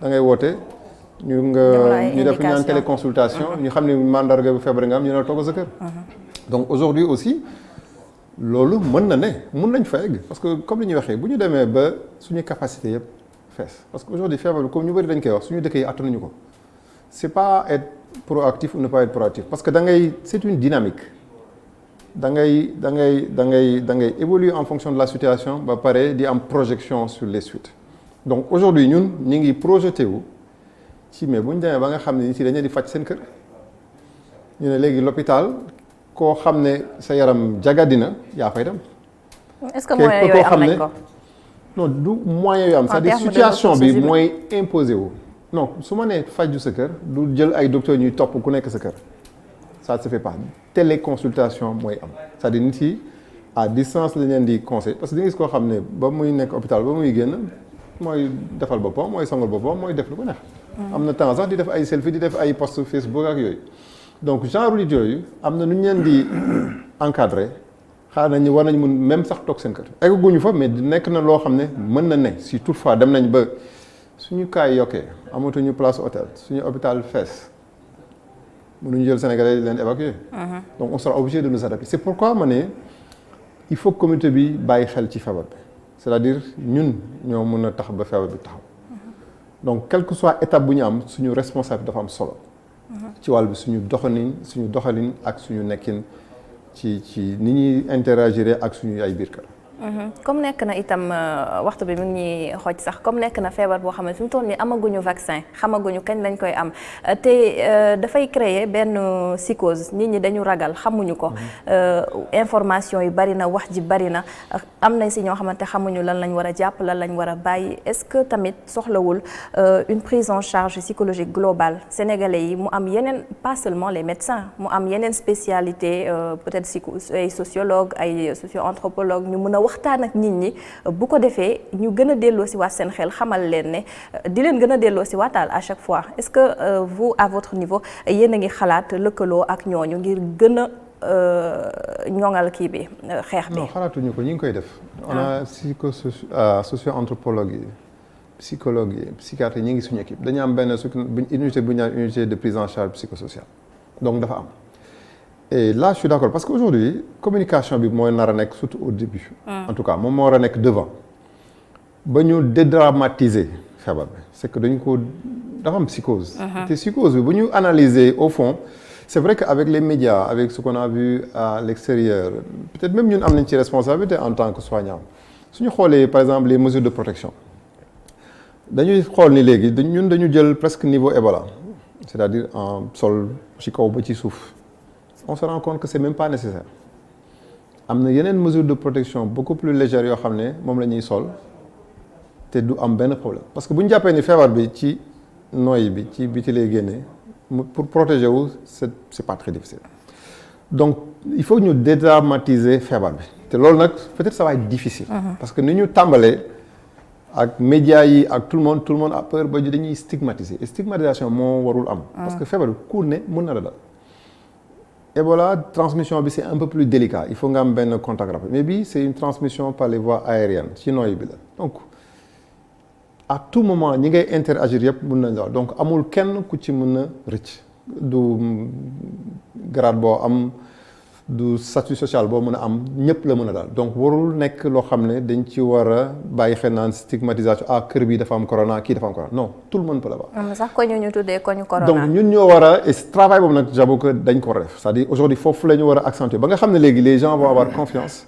da ngay woote ñu def ñu naan téléconsultation ñu xam ne mandarga bu feebar nga am ñu ne toog sa kër. donc aujourd'hui aussi loolu mën na ne mën nañ fa egg parce que comme li ñuy waxee bu ñu demee ba suñu capacité yëpp fees parce que aujourd'hui feebar bi comme ñu bëri dañ koy wax suñu dëkk yi attanuñu ko c'est pas être proactif ou ne pas être proactif parce que da ngay c'est une dynamique da ngay évoluer en fonction de la situation ba pare di am projection sur les suites donc aujourd'hui ñun ñu ngi projeté wu ci mais bu ñu demee ba nga xam ne nit yi dañu di faj seen kër ñu ne léegi l'hôpital koo xam ne sa yaram jagadina yaa fay dem. est-ce que moyens yooyu am nañ ko non du moyens yooyu am c'est-à-dire situation bi mooy imposé wu. non su ma nee faju sa kër du jël ay docteurs ñuy topp ku nekk sa kër ça se fait pas téléconsultation mooy am c'est-à-dire nit yi à distance lañ leen di conseil parce que di nga gis koo xam ne ba muy nekk hôpital ba muy génn mooy defal boppam mooy songal boppam mooy def lu ko neex. am na temps sax di def ay selfie di def ay post Facebook ak yooyu. donc genre nit yooyu am na nu ñu leen di encadrer xaar nañu war nañ mun même sax toog seen kër egguñu fa mais nekk na loo xam ne mën na ne si toutefois dem nañ ba suñu kaay yokkee amatuñu place hôtel suñu hôpital fees mënuñu jël Sénégalais di leen évacuer donc on sera obligé de nous adapter c'est pourquoi ma ne il faut que communauté bi bàyyi xel ci feebar bi c'est-à-dire ñun ñoo mën a tax ba feebar bi taxaw donc quelle que soit étape bu ñu am suñu responsabilité dafa am solo ci wàll bi suñu doxalin ak suñu nekkin ci ni ñuy interagir ak suñu ay biir kër. comme nekk na itam waxtu bi mu ngi ñuy xooj sax comme nekk na feebar boo xam ne fi mu toll nii amaguñu vaccin xamaguñu kañ lañ koy am te dafay créer benn psychose nit ñi dañu ragal xamuñu ko information yi bari na wax ji bari na am na si ñoo xamante xamuñu lan lañ war a jàpp lan lañ war a bàyyi est-ce que tamit soxlawul une prise en charge psychologique globale sénégalais yi mu am yeneen pas seulement les médecins mu am yeneen spécialité peut-être ay sociologue ay socio-anthropologue ñu mën a waxtaan ak nit ñi bu ko defee ñu gën a delloo si waat seen xel xamal leen ne di leen gën a delloo si waataal à chaque fois est-ce que vous à votre niveau yéen a ngi xalaat lëkkaloo ak ñooñu ngir gën a ñoŋal kii bi xeex bi. non xalaatuñu ko ñu ngi koy def. on a socio-anthropologue yi psychologue yi psychiatre yi ñu ngi suñu équipe dañu am benn unité bu ñu naan unité de prise en charge psychosociale donc dafa am. Et là je suis d'accord parce qu'aujourd'hui communication bi mooy nar a nekk surtout au début. En tout cas moom moo war a nekk devant. ba ñu dédramatiser feebar bi c'est que dañu ko dafa am psychose. te psychose bi bu ñu analyser au fond c'est vrai qu'avec les médias avec ce qu'on a vu à l'extérieur peut-être même ñun am nañ ci responsabilité en tant que soignant suñu xoolee par exemple les mesures de protection dañuy xool ni léegi ñun dañu jël presque niveau Ebola c'est-à-dire en sol ci kaw ba ci suuf. On se rend compte que c'est même pas nécessaire am na yeneen mesures de protection beaucoup plus légères yoo xam ne moom la ñuy sol te du am benn problème parce que bu ñu jàppee ni feebar bi ci noyyi bi ci biti lay génnee pour protéger wu c'est pas très difficile donc il faut ñu dédramatiser feebar bi te loolu nag peut-être ça va être difficile parce que ni ñu tàmbalee ak médias yi ak tout le monde a peur ba dañuy stigmatiser et stigmatisation moo warul am parce que feebar bi ku ne mën na la dal Ebola transmission bi c'est un peu plus délicat il faut nga am benn contact rapide mais bi c'est une transmission par les voies aériennes ci noyyi bi la donc à tout moment ñi ngay interagir yëpp mën nañ la donc amul kenn ku ci mën a rëcc du grade boo am du statut social boo mën a am ñëpp la mën a daal donc warul nekk loo xam ne dañ ci war a bàyyi xel naan stigmatisation kër bi dafa am corona kii dafa am corona non tout le monde peut l'avoir. am na sax ko ñu tuddee ko ñu corona. donc ñun ñoo war a et travail boobu nag j'avoue que dañ ko war a def c'est-à-dire aujourd'hui foofu la ñu war a accentuer ba nga xam ne léegi les gens vont avoir confiance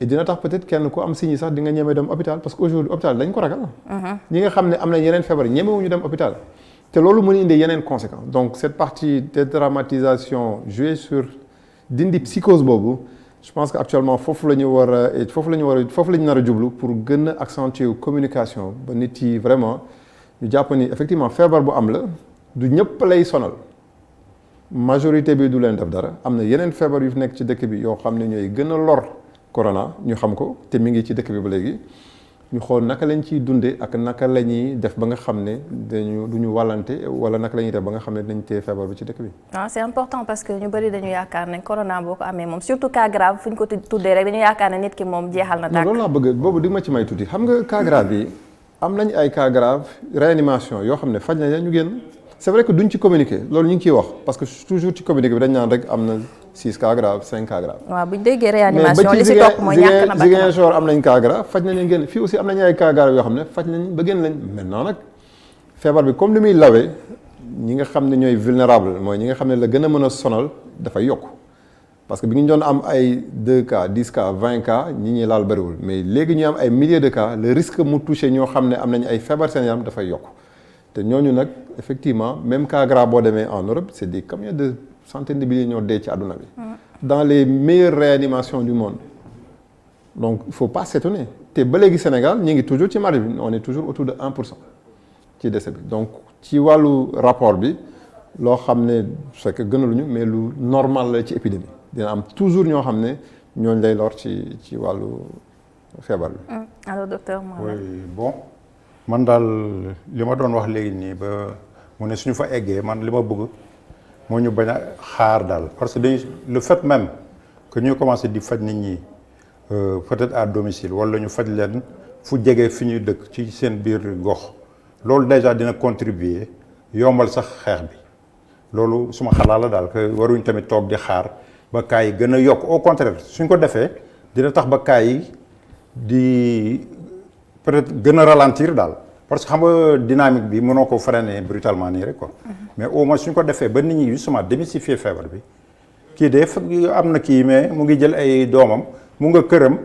et dina tax peut-être kenn ku am signe sax di nga ñeme dem hôpital parce que aujourd'hui hôpital dañ ko ragal. ñi nga xam ne am na yeneen feebar ñemewuñu dem hôpital te loolu mën indi yeneen conséquences donc cette partie dédramatisation jouer sur dindi psychose boobu je pense que actuellement foofu la ñu war a foofu la ñu nar a jublu pour gën a accentuer communication ba nit yi vraiment ñu jàpp ni effectivement feebar bu am la du ñëpp lay sonal majorité bi du leen def dara am na yeneen feebar yu nekk ci dëkk bi yoo xam ne ñooy gën a lor corona ñu xam ko te mi ngi ci dëkk bi ba léegi ñu xool naka lañ ciy dundee ak naka la ñuy def ba nga xam ne du ñu wàllante wala naka la ñuy def ba nga xam ne dañ téye feebar bi ci dëkk bi. waaw c'est important parce que ñu bëri dañu yaakaar ne corona boo ko amee moom surtout cas grave fu ñu ko tuddee rek dañu yaakaar ne nit ki moom jeexal na tàkk. loolu laa bëgg boobu di ma ci may tuuti xam nga cas grave yi am nañ ay cas grave réanimation yoo xam ne faj nañ ñu génn c'est vrai que duñ ci communiquer loolu ñu ngi ciy wax parce que toujours ci communiqué bi dañ naan rek am na 6 cas grave 5 cas grave. waaw buñ déggee réanimation li si topp mooy ñàkk na bakkanam. Ziguinchor am nañ cas grave faj nañ leen génn fii aussi am nañu ay cas grave yoo xam ne faj nañ ba génn lañ maintenant nag feebar bi comme li muy lawee ñi nga xam ne ñooy vulnérable mooy ñi nga xam ne la gën a mën a sonal dafay yokk parce que bi ñu doon am ay 2 cas 10 cas 20 cas ñi ñuy laal bëriwul mais léegi ñu am ay milliers de cas le risque mu touché ñoo xam ne am nañ ay feebar seen yaram dafay yokk te ñooñu nag effectivement même cas grave boo demee en Europe c'est des combien de centaines de milliers ñoo dee ci àdduna bi dans les meilleures réanimations du monde donc il faut pas s'étonner te ba léegi Sénégal ñu ngi toujours ci marge bi on est toujours autour de 1% ci décès bi donc ci wàllu rapport bi loo xam ne c'est que gënaluñu mais lu normal la ci épidémie dina am toujours ñoo xam ne ñooñu lay lor ci wàllu feebar bi. alors docteur Mohamed. oui bon man daal li ma doon wax léegi nii ba mu ne suñu fa eggee man li ma bëgg moo ñu bañ a xaar daal parce que dañu le fait même que ñu commencé di faj nit ñi peut-être à domicile wala ñu faj leen fu jege fi ñuy dëkk ci seen biir gox loolu déjà dina contribuer yombal sax xeex bi loolu suma xalaat la daal que waruñ tamit toog di xaar ba cas yi gën a yokk au contraire suñ ko defee dina tax ba cas yi di peut-être gën a ralentir daal parce que xam nga dynamique bi mënoo ko freiner brutalement nii rek quoi mais au moins suñ ko defee ba nit ñi justement démystifier feebar bi kii de am na kii mais mu ngi jël ay doomam mu nga këram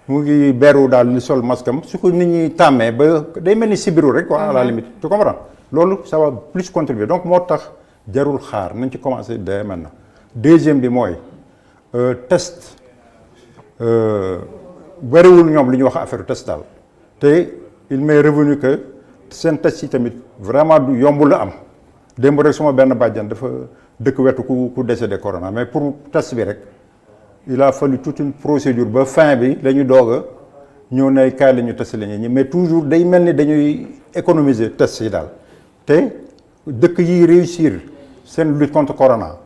mu ngi beru daal di sol masque am su ko nit ñi tàmmee ba day mel ni sibiru rek quoi à la limite tu comprends loolu ça va plus contribuer donc moo tax jarul xaar nañ ci commencer dès maintenant deuxième bi mooy test bariwul ñoom li ñuy wax affaire test daal te il m'est revenu que seen test yi tamit vraiment du yombul la am démb rek suma benn bàjjan dafa dëkk wetu ku décédé corona mais pour test bi rek il a fallu toute une procédure ba fin bi la ñu doog a ñëw ne kaay la ñu testé la ñi mais toujours day mel ni dañuy économiser test yi daal te dëkk yi réussir seen lutte contre corona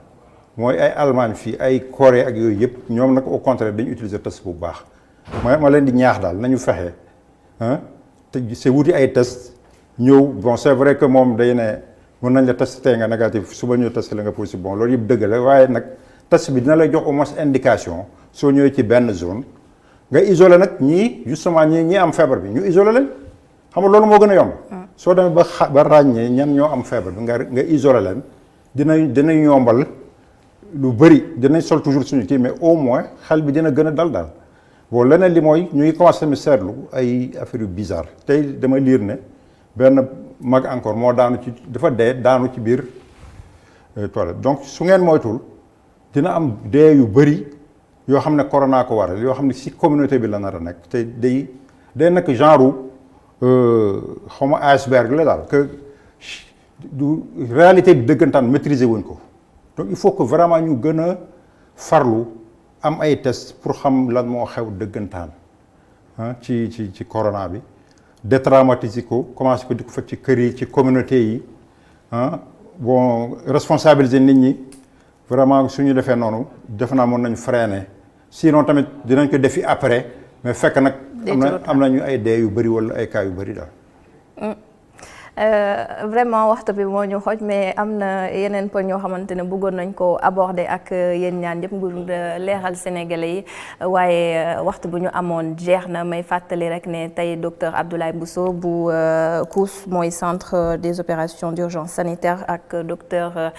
mooy ay Allemagne fii ay Corée ak yooyu yëpp ñoom nag au contraire dañu utiliser test bu baax ma leen di ñaax daal nañu fexe te c'est wuti ay test ñëw bon c'est vrai que moom day ne mën nañ la test tey nga négatif suba ñu test la nga positif bon loolu yëpp dëgg la waaye nag test bi dina lay jox au moins indication soo ñëwee ci benn zone nga isolé nag ñii justement ñi am feebar bi ñu isolé leen xam nga loolu moo gën a yomb soo demee ba ràññee ñan ñoo am feebar bi nga isolé leen dinañ yombal lu bëri dinañ sol toujours suñu kii mais au moins xel bi dina gën a dal bon leneen li mooy ñu ngi commencé mi seetlu ay affaire yu bizarre tey dama lire ne benn mag encore moo daanu ci dafa dee daanu ci biir toilette donc su ngeen moytul dina am dee yu bëri yoo xam ne corona ko waral yoo xam ne si communauté bi la nar a nekk te day nekk genre xaw ma iceberg la daal que du réalité bi dëggantaan maîtriser wuñ ko donc il faut que vraiment ñu gën a farlu am ay test pour xam lan moo xew dëggantaan ci corona bi détraumatiser ko commencé ko di ko fekk ci kër yi ci communauté yi bon responsabiliser nit ñi vraiment suñu defee noonu defe naa mën nañu freiner sinon tamit dinañ ko defi après mais fekk nag am nañu ay dee yu bëri wala ay cas yu bëri daal vraiment waxtu bi moo ñu xooj mais am na yeneen poñ yoo xamante ne bëggoon nañ ko aborder ak yéen ñaan yëpp ngir leeral sénégalais yi waaye waxtu bu ñu amoon jeex na may fàttali rek ne tey docteur Abdoulaye Bousso bu COUS mooy centre des opérations d'urgence sanitaire ak docteur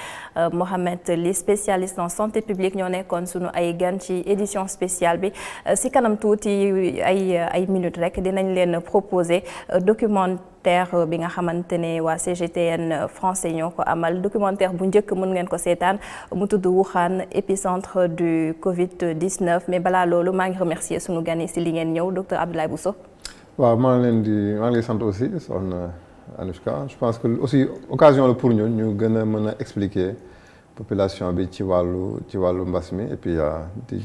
Mohamed Ly spécialiste en santé publique ñoo nekkoon sunu ay gan ci édition spéciale bi si kanam tuuti ay minutes rek dinañ leen proposer documentaire bi nga xamante ne waa CGTN français ñoo ko amal documentaire bu njëkk mën ngeen ko seetaan mu tudd Wuhan épicentre du Covid-19 mais balaa loolu maa ngi remercier sunu gan yi si li ngeen ñëw docteur Abdoulaye Bousso. waaw maa ngi lay sant aussi soxna Anoushka je pense que aussi occasion la pour ñu gën a mën a expliquer population bi ci wàllu mbas mi et puis di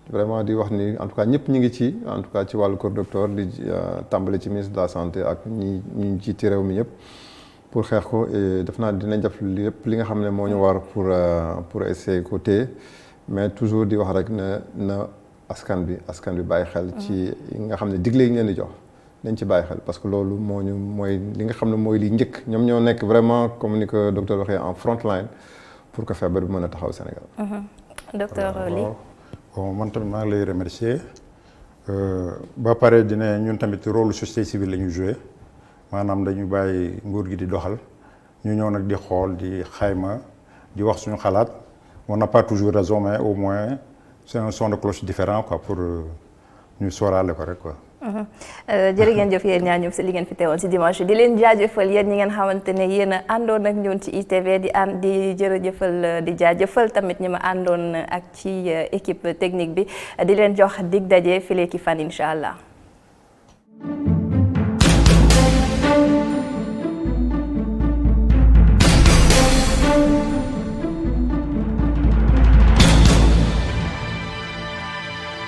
vraiment di wax ni en tout cas ñëpp ñu ngi ci en tout cas ci wàllu kër docteur di tàmbali ci ministre de la santé ak ñi jiite réew mi yëpp pour xeex ko et def naa dinañ def lépp li nga xam ne moo ñu war pour essayer ko téye mais toujours di wax rek na askan bi bàyyi xel ci nga xam ne digle yi ngeen di jox nañ ci bàyyi xel parce que loolu mooy li nga xam ne mooy li njëkk ñoom ñoo nekk vraiment comme ni ko docteur waxee en front line pour que feebar bi mën a taxaw Sénégal. docteur Ly. bon man tamit maa ngi lay remercier ba pare dina ñun tamit rôle société civile la ñu joué maanaam dañu bàyyi nguur gi di doxal ñu ñëw nag di xool di xayma di wax suñu xalaat on n'a pas toujours raison mais au moins c'est un son de cloche différent quoi pour ñu sóoraale ko rek quoi. jërë ngeen jëf yéen ñaa ñëpp si li ngeen fi teewoon si dimanche di leen jaajëfal yéen ñi ngeen xamante ne yéen a àndoon ak ñun ci ITV di jërëjëfal di jaajëfal tamit ñi ma àndoon ak ci équipe technique bi di leen jox dig daje fileeki fan incha allah.